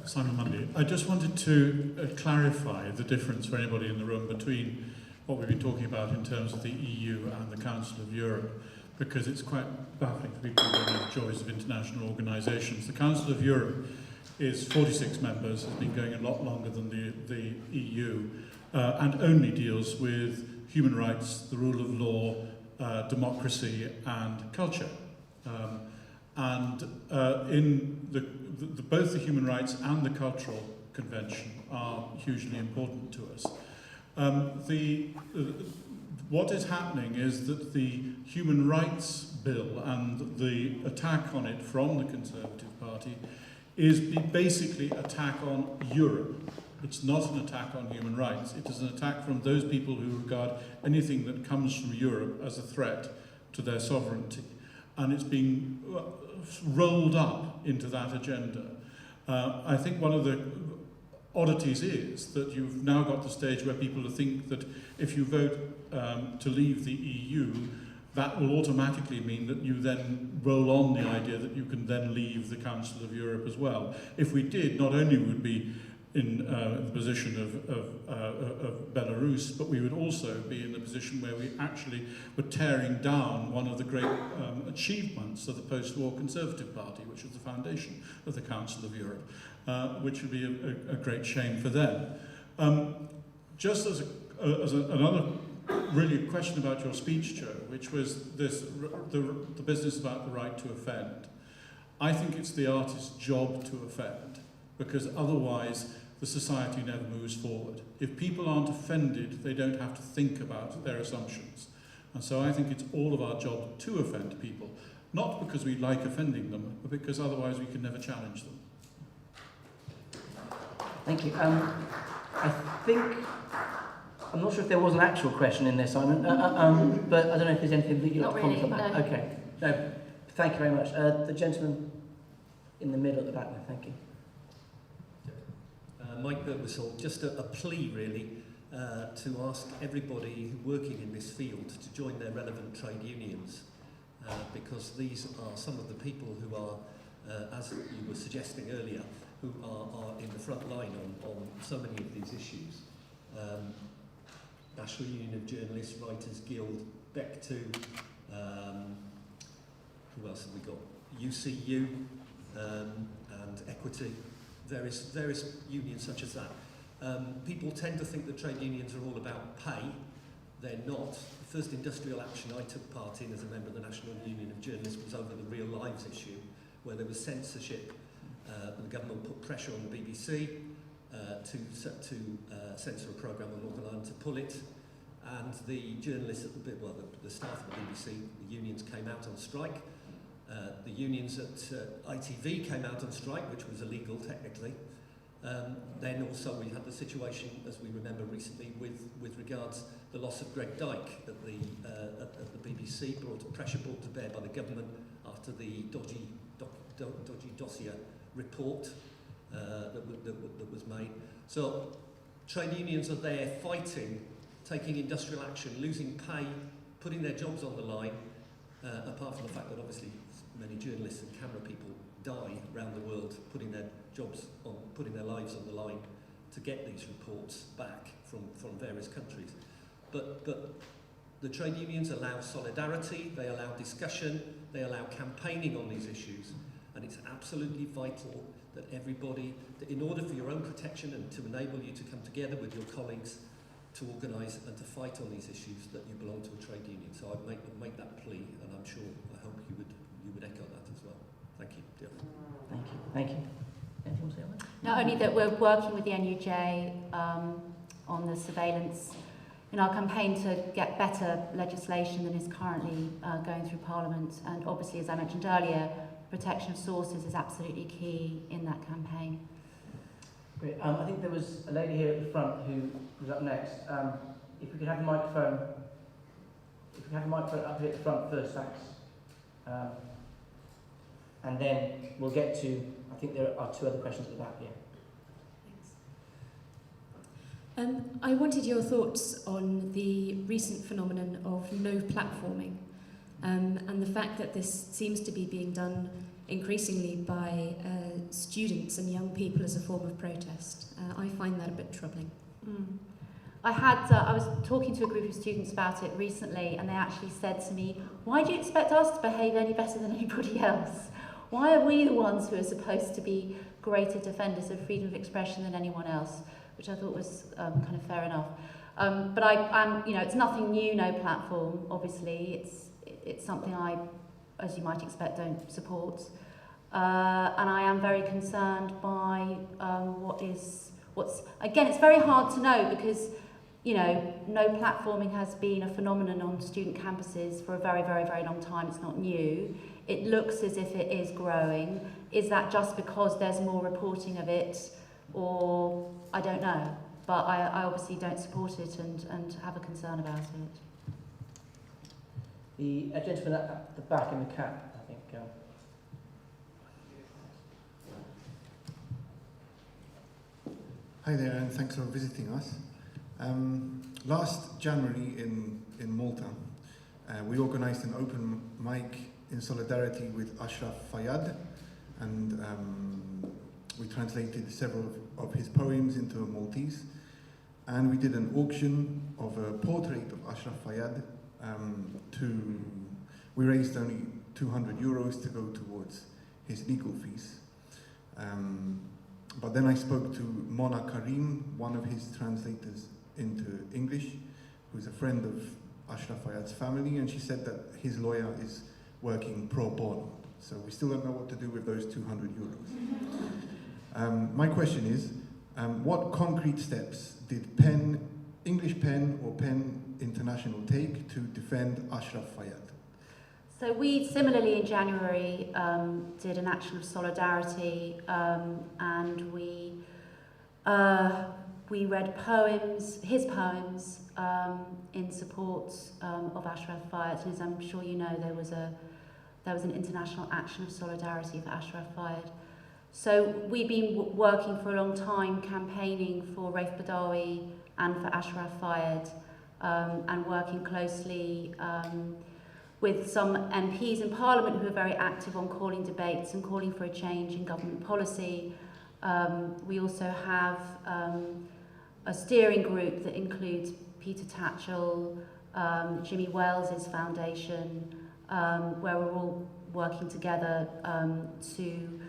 Simon Mundy. I just wanted to clarify the difference for anybody in the room between what we've been talking about in terms of the EU and the Council of Europe, because it's quite baffling for people who don't know the joys of international organisations. The Council of Europe is 46 members, has been going a lot longer than the EU, and only deals with human rights, the rule of law, democracy and culture. Both the human rights and the cultural convention are hugely important to us. What is happening is that the human rights bill and the attack on it from the Conservative Party is basically an attack on Europe. It's not an attack on human rights. It is an attack from those people who regard anything that comes from Europe as a threat to their sovereignty. And it's being rolled up into that agenda. I think one of the oddities is that you've now got the stage where people think that if you vote to leave the EU, that will automatically mean that you then roll on the idea that you can then leave the Council of Europe as well. If we did, not only would we be in the position of Belarus, but we would also be in the position where we actually were tearing down one of the great achievements of the post-war Conservative Party, which was the foundation of the Council of Europe, which would be a great shame for them. Just as another really question about your speech, Joe, which was the business about the right to offend. I think it's the artist's job to offend, because otherwise the society never moves forward. If people aren't offended, they don't have to think about their assumptions. And so I think it's all of our job to offend people, not because we like offending them, but because otherwise we can never challenge them. Thank you. I'm not sure if there was an actual question in there, Simon, but I don't know if there's anything that you'd like to comment on that. No. Okay. No, thank you very much. The gentleman in the middle at the back there, thank you. Mike Birtwistle, just a plea really. to ask everybody working in this field to join their relevant trade unions, because these are some of the people who are, as you were suggesting earlier, who are in the front line on so many of these issues. National Union of Journalists, Writers Guild, BEC2, who else have we got? UCU and Equity, various unions such as that. People tend to think that trade unions are all about pay. They're not. The first industrial action I took part in as a member of the National Union of Journalists was over the Real Lives issue, where there was censorship. The government put pressure on the BBC to censor a programme on Northern Ireland, to pull it, and the journalists at the staff of the BBC, the unions came out on strike. The unions at ITV came out on strike, which was illegal technically. Then also we had the situation, as we remember recently, with regards the loss of Greg Dyke at the BBC, pressure brought to bear by the government after the dodgy dossier report that was made. So trade unions are there fighting, taking industrial action, losing pay, putting their jobs on the line, apart from the fact that obviously many journalists and camera people die around the world, putting their lives on the line to get these reports back from various countries. But the trade unions allow solidarity, they allow discussion, they allow campaigning on these issues, and it's absolutely vital that everybody, that in order for your own protection and to enable you to come together with your colleagues to organise and to fight on these issues, that you belong to a trade union. So I'd make that plea, and I hope you would echo that as well. Thank you. Dear. Thank you. Anything to say, Owen? Not only that we're working with the NUJ on the surveillance in our campaign to get better legislation than is currently going through Parliament, and obviously, as I mentioned earlier, protection of sources is absolutely key in that campaign. Great. I think there was a lady here at the front who was up next. If we could have the microphone, up here at the front first, thanks. And then we'll get to, I think there are two other questions at the back here. Thanks. I wanted your thoughts on the recent phenomenon of no platforming, and the fact that this seems to be being done increasingly by students and young people as a form of protest. I find that a bit troubling. I was talking to a group of students about it recently, and they actually said to me, why do you expect us to behave any better than anybody else? Why are we the ones who are supposed to be greater defenders of freedom of expression than anyone else? Which I thought was kind of fair enough. But I'm, it's nothing new, no platform, obviously. It's something I, as you might expect, don't support. And I am very concerned by again, it's very hard to know because, no platforming has been a phenomenon on student campuses for a very, very, very long time. It's not new. It looks as if it is growing. Is that just because there's more reporting of it, or I don't know? But I obviously don't support it and have a concern about it. The gentleman at the back in the cap, I think. Hi there, and thanks for visiting us. Last January in Malta, we organised an open mic in solidarity with Ashraf Fayyad, and we translated several of his poems into Maltese, and we did an auction of a portrait of Ashraf Fayyad. We raised only €200 to go towards his legal fees. But then I spoke to Mona Karim, one of his translators into English, who's a friend of Ashraf Fayyad's family, and she said that his lawyer is working pro bono. So we still don't know what to do with those €200. My question is, what concrete steps did English PEN or PEN International take to defend Ashraf Fayyad? So we similarly in January did an action of solidarity, and we read his poems in support of Ashraf Fayyad. And as I'm sure you know, there was an international action of solidarity for Ashraf Fayyad. So we've been working for a long time campaigning for Raif Badawi and for Ashraf Fayed, and working closely with some MPs in Parliament who are very active on calling debates and calling for a change in government policy. We also have a steering group that includes Peter Tatchell, Jimmy Wales' foundation, where we're all working together to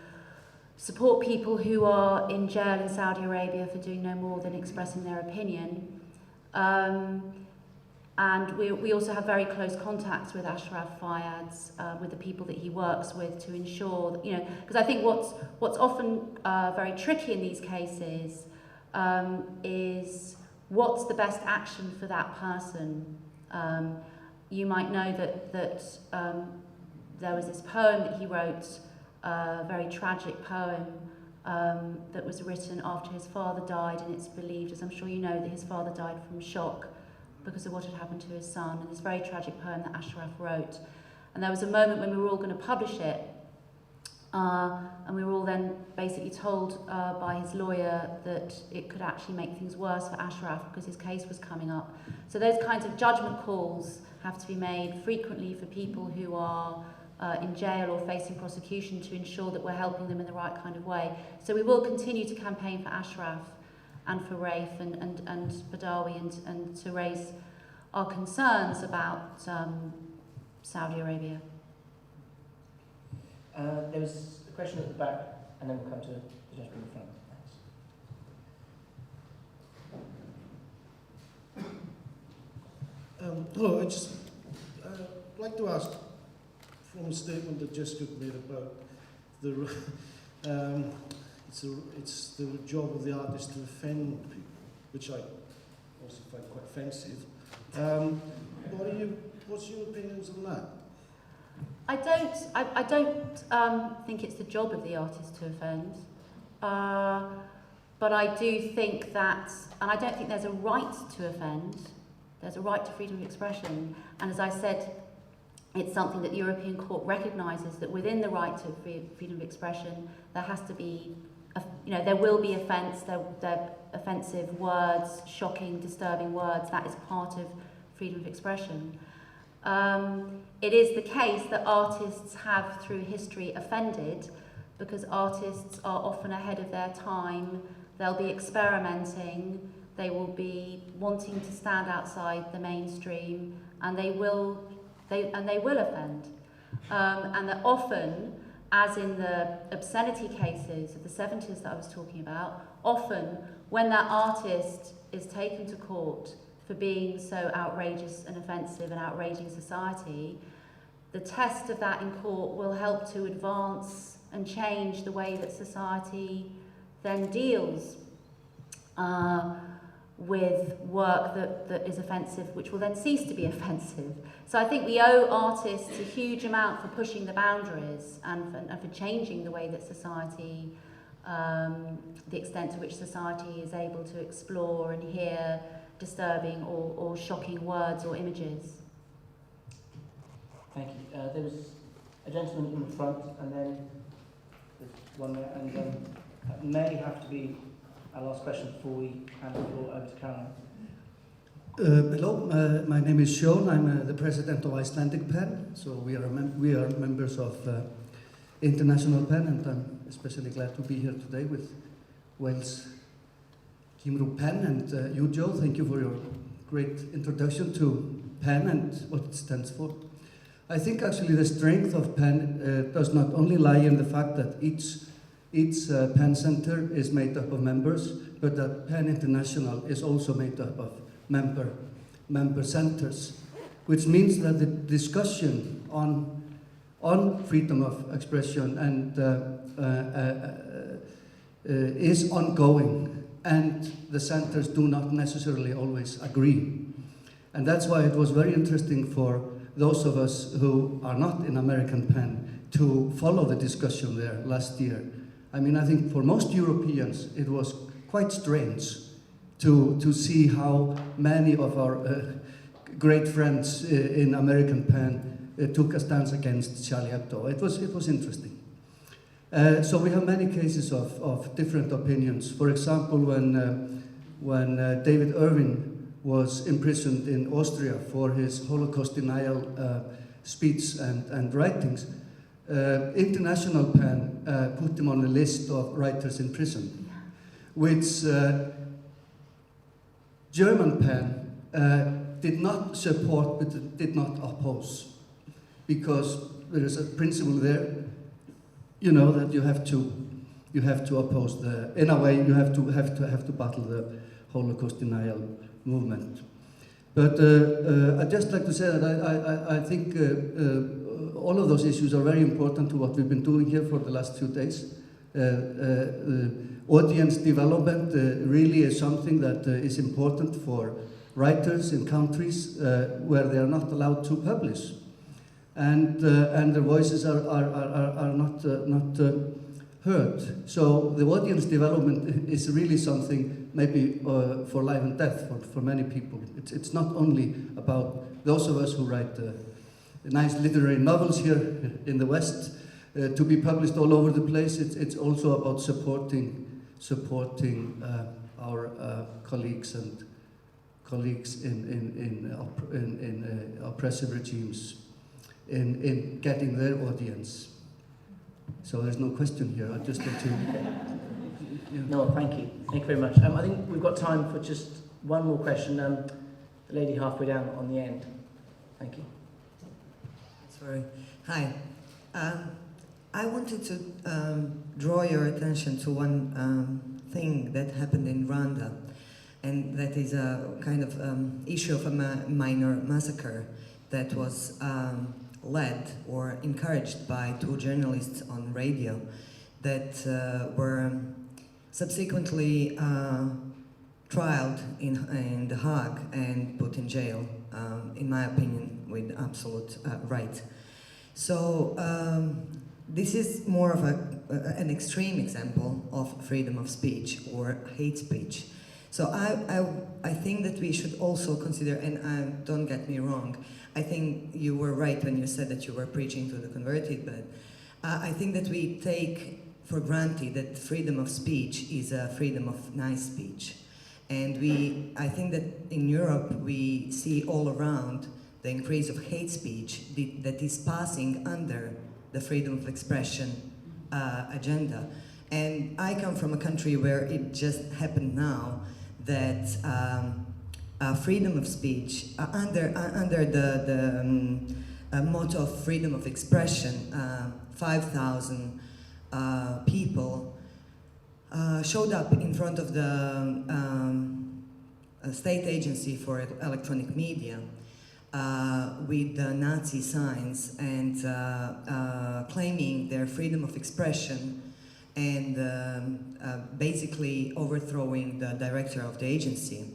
support people who are in jail in Saudi Arabia for doing no more than expressing their opinion. And we also have very close contacts with Ashraf Fayed, with the people that he works with, to ensure that, because I think what's often very tricky in these cases is what's the best action for that person. You might know that there was this poem that he wrote, a very tragic poem that was written after his father died, and it's believed, as I'm sure you know, that his father died from shock because of what had happened to his son, and this very tragic poem that Ashraf wrote. And there was a moment when we were all going to publish it, and we were all then basically told by his lawyer that it could actually make things worse for Ashraf because his case was coming up. So those kinds of judgment calls have to be made frequently for people who are in jail or facing prosecution, to ensure that we're helping them in the right kind of way. So we will continue to campaign for Ashraf and for Raif and Badawi, and to raise our concerns about Saudi Arabia. There was a question at the back, and then we'll come to the gentleman in the front. Thanks. Hello, I just like to ask, from a statement that Jessica made about the it's the job of the artist to offend people, which I also find quite offensive. What's your opinions on that? I don't think it's the job of the artist to offend, but I do think that, and I don't think there's a right to offend. There's a right to freedom of expression, and as I said, it's something that the European Court recognises, that within the right to freedom of expression, there has to be, there will be offence, there offensive words, shocking, disturbing words. That is part of freedom of expression. It is the case that artists have, through history, offended, because artists are often ahead of their time. They'll be experimenting, they will be wanting to stand outside the mainstream, and they will offend. And that often, as in the obscenity cases of the 70s that I was talking about, often when that artist is taken to court for being so outrageous and offensive and outraging society, the test of that in court will help to advance and change the way that society then deals with work that is offensive, which will then cease to be offensive. So I think we owe artists a huge amount for pushing the boundaries and for changing the way that society, the extent to which society is able to explore and hear disturbing or shocking words or images. Thank you. There was a gentleman in the front, and then there's one there, and that may have to be our last question before we hand the floor over to Caroline. Hello, my name is Sean. I'm the president of Icelandic PEN. So we are members of International PEN, and I'm especially glad to be here today with Wales Cymru PEN. And you, Joe, thank you for your great introduction to PEN and what it stands for. I think actually the strength of PEN does not only lie in the fact that each PEN Centre is made up of members, but that PEN International is also made up of member centres, which means that the discussion on freedom of expression and is ongoing, and the centres do not necessarily always agree. And that's why it was very interesting for those of us who are not in American PEN to follow the discussion there last year. I mean, I think for most Europeans it was quite strange to see how many of our great friends in American PEN took a stance against Charlie Hebdo. It was interesting. So we have many cases of different opinions. For example, when David Irving was imprisoned in Austria for his Holocaust denial speech and writings, International PEN put him on a list of writers in prison, which German PEN did not support but did not oppose, because there is a principle there, you know, that you have to oppose the, in a way, you have to battle the Holocaust denial movement. But I'd just like to say that I think all of those issues are very important to what we've been doing here for the last few days. Audience development really is something that is important for writers in countries where they are not allowed to publish, and their voices are not heard. So the audience development is really something maybe for life and death for many people. It's not only about those of us who write nice literary novels here in the West to be published all over the place. It's also about supporting our colleagues in oppressive regimes in getting their audience. So there's no question here. I just want to. Yeah. No, thank you. Thank you very much. I think we've got time for just one more question. The lady halfway down on the end. Thank you. Sorry. Hi. I wanted to draw your attention to one thing that happened in Rwanda, and that is a kind of issue of a minor massacre that was led or encouraged by two journalists on radio that were subsequently trialed in The Hague and put in jail, in my opinion, with absolute right. So this is more of an extreme example of freedom of speech or hate speech. So I think that we should also consider, and don't get me wrong, I think you were right when you said that you were preaching to the converted, but I think that we take for granted that freedom of speech is a freedom of nice speech. And I think that in Europe we see all around the increase of hate speech that is passing under the freedom of expression agenda. And I come from a country where it just happened now that freedom of speech, under the motto of freedom of expression, 5,000 people showed up in front of the State Agency for Electronic Media with Nazi signs and claiming their freedom of expression and basically overthrowing the director of the agency.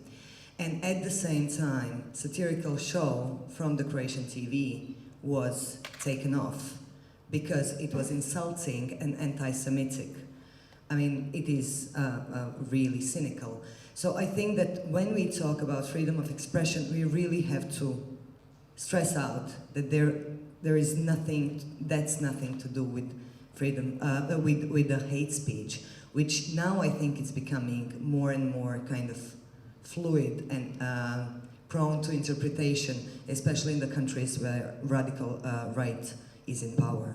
And at the same time, satirical show from the Croatian TV was taken off because it was insulting and anti-Semitic. I mean, it is really cynical. So I think that when we talk about freedom of expression, we really have to stress out that there is nothing, that's nothing to do with freedom, with the hate speech, which now I think is becoming more and more kind of fluid and prone to interpretation, especially in the countries where radical right is in power.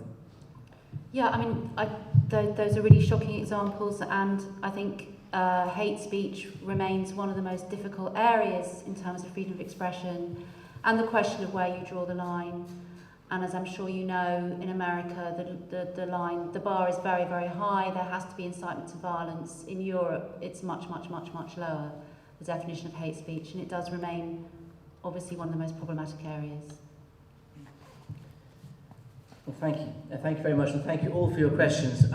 Yeah, I mean, those are really shocking examples, and I think hate speech remains one of the most difficult areas in terms of freedom of expression, and the question of where you draw the line. And as I'm sure you know, in America, the bar is very, very high. There has to be incitement to violence. In Europe, it's much, much, much, much lower, the definition of hate speech, and it does remain obviously one of the most problematic areas. Well, thank you. Thank you very much, and thank you all for your questions.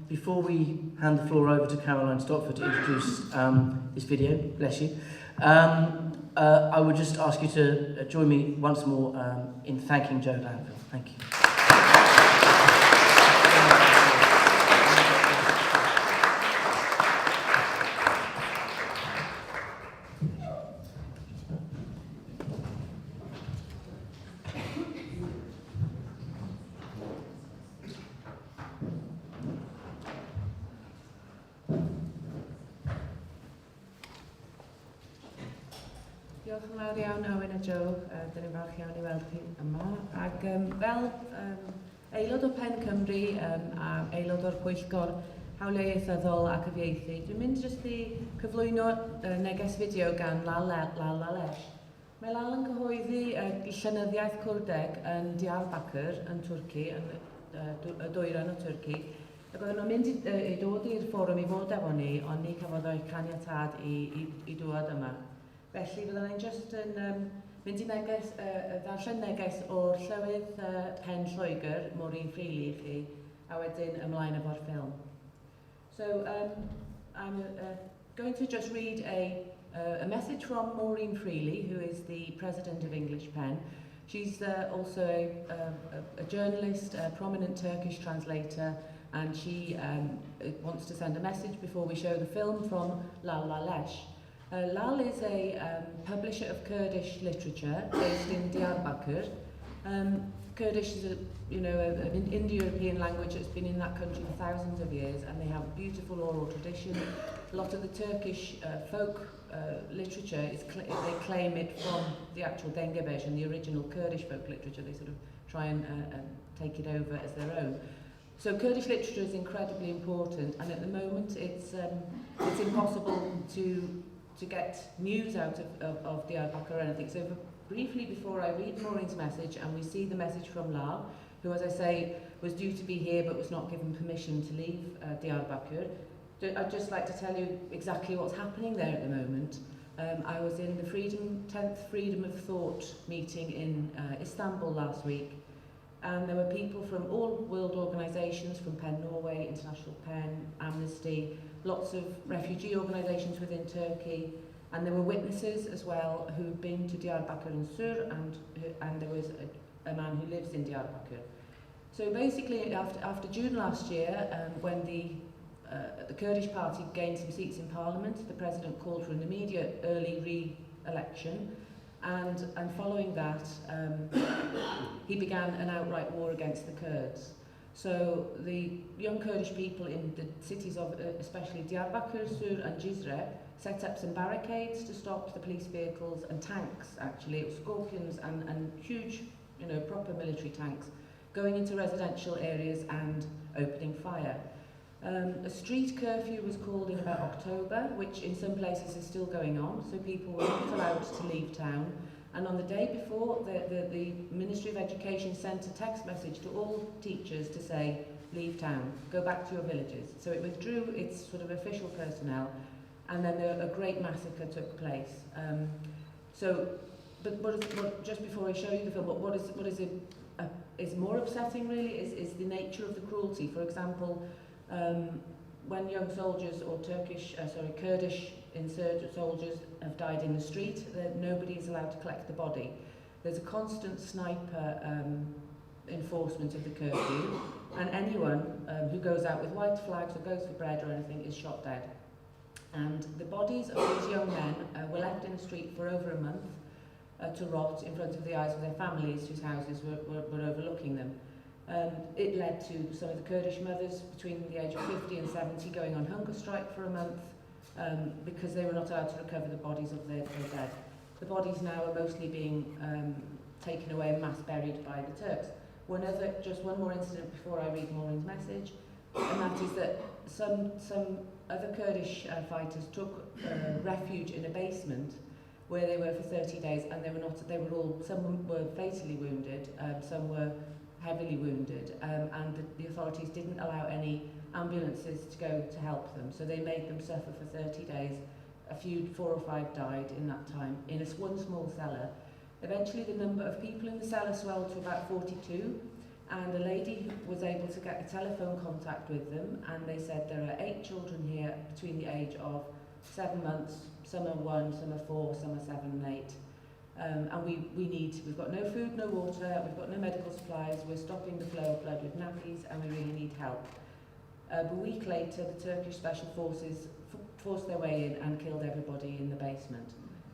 Before we hand the floor over to Caroline Stockford to introduce this video, bless you, I would just ask you to join me once more in thanking Joe Glanville. Thank you. Diolch yn fawr iawn Owen a Joe, dyn ni'n falch iawn I weld chi yma. Ac fel aelod o PEN Cymru a aelod o'r Pwyllgor Hawliau Ieithyddol a Cyfieithu, dwi'n mynd jyst I cyflwyno neges fideo gan Lal Laleş. Mae Lal yn cyhoeddi llenyddiaeth cwrdeg yn Diyarbakir yn Twrci, yn y dwyran o Twrci. Ac oedden nhw'n mynd I dod i'r fforwm I fod efo ni, ond ni cafodd o'i caniatad I dŵad yma. Felly byddwn ni'n just yn mynd I neges, ddarllen neges o'r llywydd Pen Lloegr, Maureen Freely I chi, a wedyn ymlaen efo'r ffilm. So I'm going to just read a message from Maureen Freely, who is the president of English PEN. She's also a journalist, a prominent Turkish translator, and she wants to send a message before we show the film from Lal Laleş. Lal is a publisher of Kurdish literature based in Diyarbakir. Kurdish is an Indo-European language that's been in that country for thousands of years, and they have a beautiful oral tradition. A lot of the Turkish folk literature, they claim it from the actual Dengebeş and the original Kurdish folk literature. They sort of try and take it over as their own. So Kurdish literature is incredibly important, and at the moment it's impossible to get news out of Diyarbakir or anything. So briefly, before I read Maureen's message and we see the message from Lal, who, as I say, was due to be here but was not given permission to leave Diyarbakir, I'd just like to tell you exactly what's happening there at the moment. I was in the 10th Freedom of Thought meeting in Istanbul last week, and there were people from all world organisations, from PEN Norway, International PEN, Amnesty, lots of refugee organisations within Turkey, and there were witnesses as well who'd been to Diyarbakir and Sur, and there was a man who lives in Diyarbakir. So basically, after June last year, when the Kurdish party gained some seats in parliament, the president called for an immediate early re-election, and following that, he began an outright war against the Kurds. So the young Kurdish people in the cities of especially Diyarbakir, Sur and Cizre set up some barricades to stop the police vehicles and tanks, actually, it was Scorpions and huge, proper military tanks, going into residential areas and opening fire. A street curfew was called in about October, which in some places is still going on, so people were not allowed to leave town. And on the day before, the Ministry of Education sent a text message to all teachers to say, leave town, go back to your villages. So it withdrew its sort of official personnel, and then a great massacre took place. But just before I show you the film, what is more upsetting really is the nature of the cruelty. For example, when young soldiers or Kurdish insurgent soldiers have died in the street, nobody is allowed to collect the body. There's a constant sniper enforcement of the curfew, and anyone who goes out with white flags or goes for bread or anything is shot dead. And the bodies of these young men were left in the street for over a month to rot in front of the eyes of their families whose houses were overlooking them. It led to some of the Kurdish mothers between the age of 50 and 70 going on hunger strike for a month because they were not allowed to recover the bodies of their dead. The bodies now are mostly being taken away and mass buried by the Turks. Just one more incident before I read Maureen's message, and that is that some other Kurdish fighters took refuge in a basement where they were for 30 days, and some were fatally wounded, some were heavily wounded, and the authorities didn't allow any ambulances to go to help them, so they made them suffer for 30 days. 4 or 5 died in that time, in one small cellar. Eventually the number of people in the cellar swelled to about 42, and a lady was able to get a telephone contact with them, and they said there are 8 children here between the age of 7 months, some are 1, some are 4, some are 7 and 8. And we've got no food, no water, we've got no medical supplies, we're stopping the flow of blood with nappies, and we really need help. A week later, the Turkish Special Forces forced their way in and killed everybody in the basement.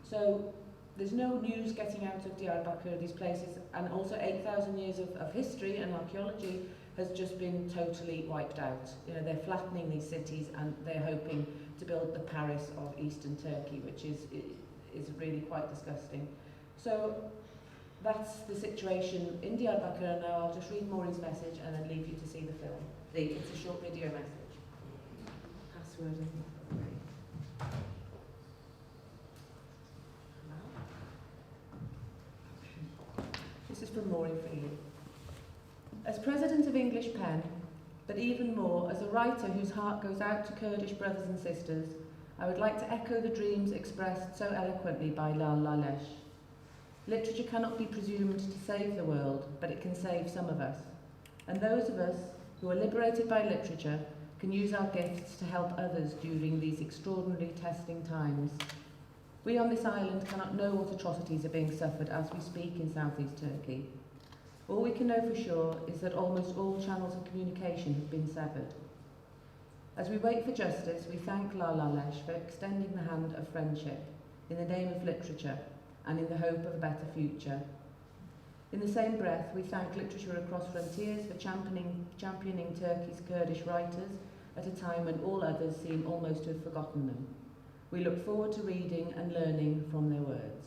So there's no news getting out of Diyarbakir, these places, and also 8,000 years of history and archaeology has just been totally wiped out. They're flattening these cities, and they're hoping to build the Paris of Eastern Turkey, which is is really quite disgusting. So that's the situation in Diyarbakir, and now I'll just read Maureen's message and then leave you to see the film. It's a short video message. Password, I think. This is from Maureen for you. As president of English PEN, but even more as a writer whose heart goes out to Kurdish brothers and sisters, I would like to echo the dreams expressed so eloquently by Lal Laleş. Literature cannot be presumed to save the world, but it can save some of us. And those of us who are liberated by literature can use our gifts to help others during these extraordinarily testing times. We on this island cannot know what atrocities are being suffered as we speak in southeast Turkey. All we can know for sure is that almost all channels of communication have been severed. As we wait for justice, we thank Lal Laleş for extending the hand of friendship in the name of literature and in the hope of a better future. In the same breath, we thank Literature Across Frontiers for championing Turkey's Kurdish writers at a time when all others seem almost to have forgotten them. We look forward to reading and learning from their words.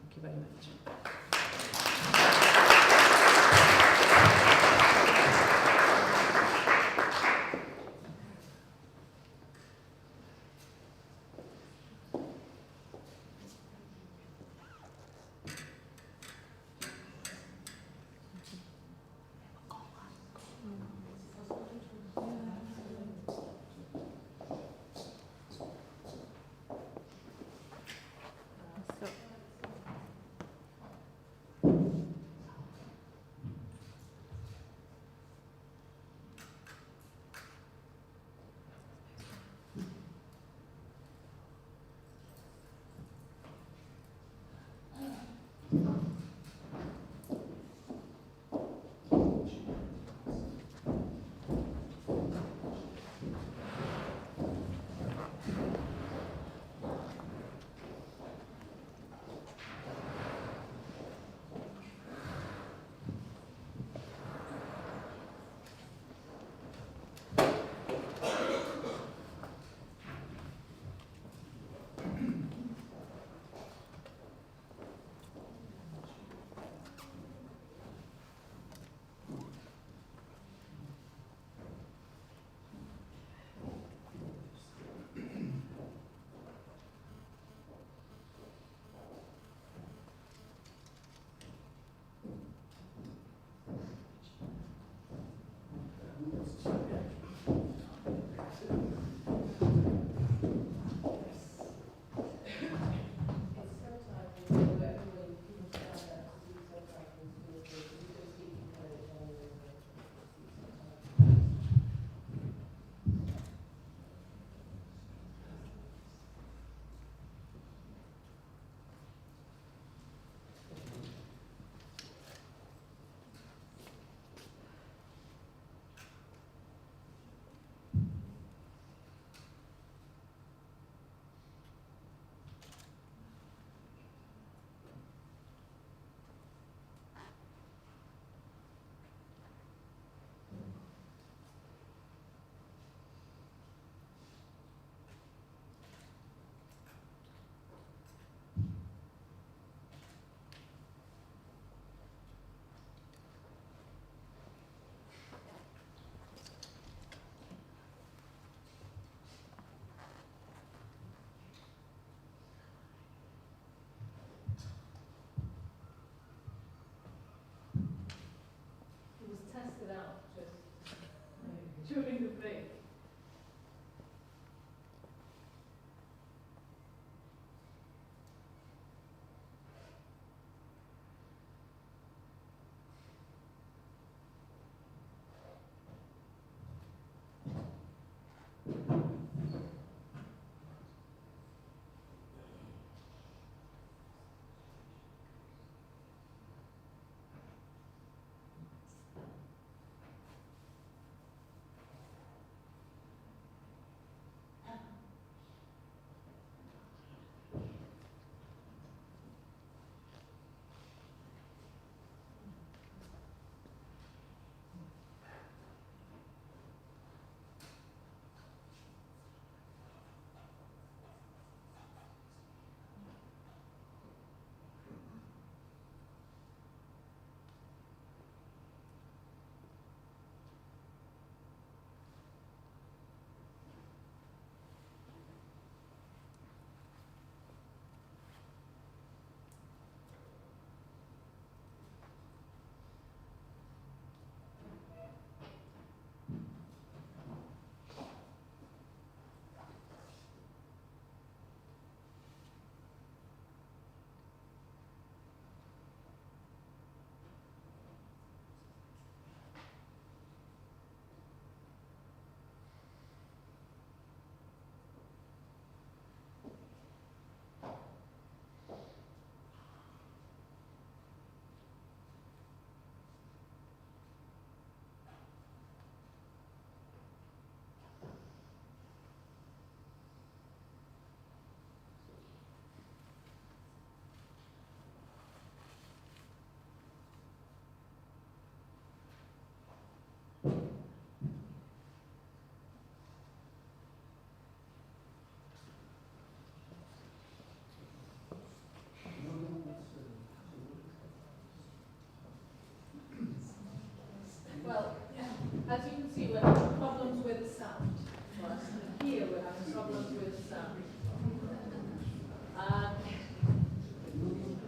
Thank you very much.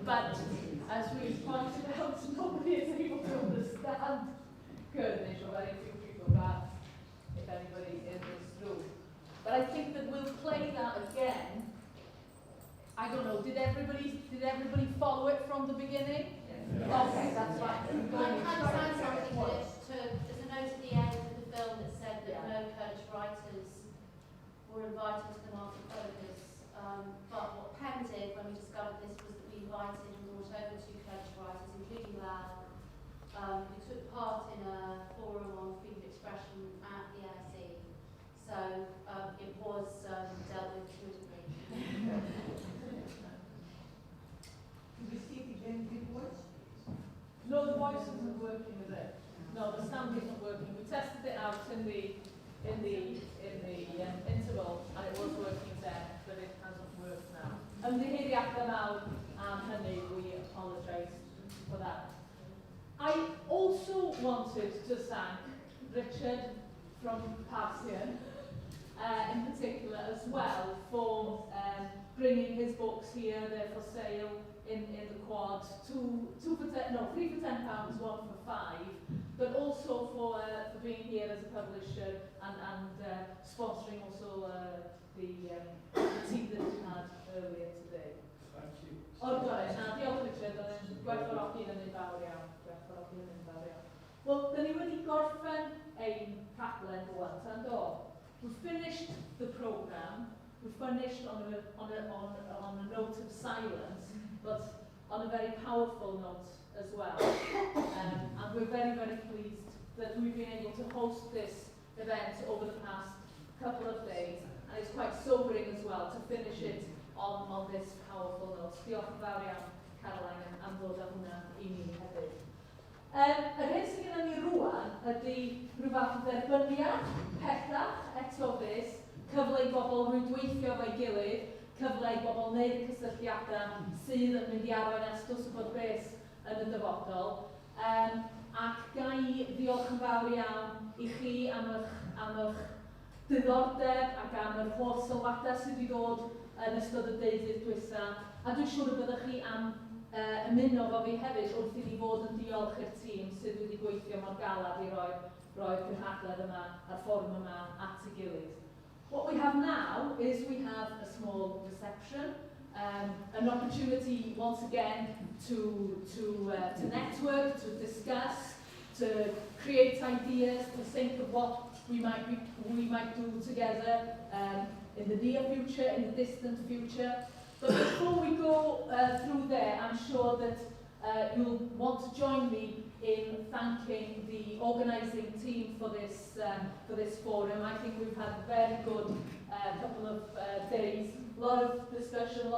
But as we've pointed out, nobody is able to understand Kurdish, or very few people, perhaps, if anybody in this room. But I think that we'll play that again. I don't know, did everybody follow it from the beginning? Yes. Okay, that's fine. I kind of found something there's a note at the end of the film that said that no Kurdish writers were invited to the Market Focus. But what PEN did when we discovered this was that we invited and brought over 2 Kurdish writers, including Lal, who took part in a forum on freedom of expression at the LSE. So it was dealt with to a degree. Did we see it again with voice? No, the voice isn't working, is it? No, the sound isn't working. We tested it out in the interval, and it was working then, but it hasn't worked now. Ymddiheiriadau nawr am hynny, we apologise for that. I also wanted to thank Richard from Parsian, in particular as well, for bringing his books here. They're for sale in the quad, 3 for £10, 1 for 5, but also for being here as a publisher and sponsoring also the tea that we had earlier today. Thank you. Diolch Richard, yn gwerthfawrogi yn un fawr iawn. Wel, dyn ni wedi gorffen ein rhaglen rwan, tan do. We've finished the programme, we've finished on a note of silence, but on a very powerful note as well. And we're very, very pleased that we've been able to host this event over the past couple of days, and it's quite sobering as well to finish it on this powerful note. Diolch yn fawr iawn, Caroline, am ddod â hwnna I ni hefyd. Yr hyn sydd gennym ni rwan ydy rhyw fath o dderbyniad pellach eto fus, cyfle I bobl rwydweithio fo'i gilydd, cyfle I bobl wneud y cysylltiadau sydd yn mynd I arwain at dwys o bod beth yn y dyfodol. Ac gai ddiolch yn fawr iawn I chi am eich diddordeb ac am yr holl sylwadau sydd wedi dod yn ystod y deudydd diwethaf. A dwi'n siŵr y byddwch chi am ymuno fo fi hefyd wrth I ni fod yn diolch i'r tîm sydd wedi gweithio mor galad I roi'r gynhadledd yma a'r fforwm yma at ei gilydd. What we have now is we have a small reception, an opportunity once again to network, to discuss, to create ideas, to think of what we might do together in the near future, in the distant future. But before we go through there, I'm sure that you'll want to join me in thanking the organising team for this forum. I think we've had a very good couple of days, a lot of discussion, a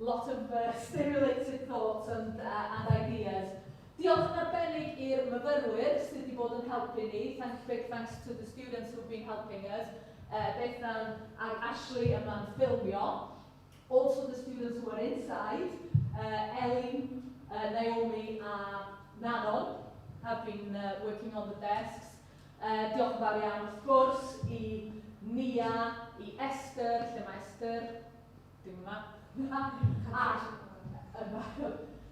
lot of stimulated thoughts and ideas. Diolch yn arbennig i'r myfyrwyr sydd wedi bod yn helpu ni. Big thanks to the students who've been helping us. Bethan and Ashley yma'n ffilmio. Also the students who are inside, Ellie, Naomi and Nanon have been working on the desks. Diolch yn fawr iawn wrth gwrs I Nia, I Esther, lle mae Esther? Dim yma.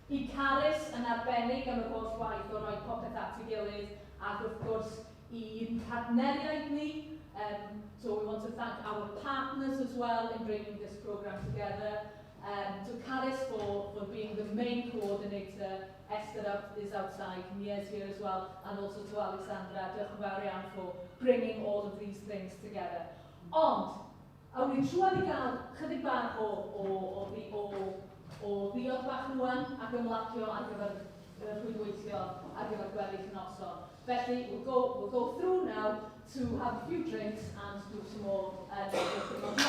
I Caris yn arbennig am y holl waith o roi popeth at ei gilydd, ac wrth gwrs I partneriaid ni. So we want to thank our partners as well in bringing this programme together. To Caris for being the main coordinator. Esther is outside, Nia's here as well, and also to Alexandra. Diolch yn fawr iawn for bringing all of these things together. Ond, awn ni trwad I gael chydig bach o ddiolch bach rwan ac ymlacio ar gyfer rhwydweithio ar gyfer gweddill noson. Felly, we'll go through now to have a few drinks and do some more networking.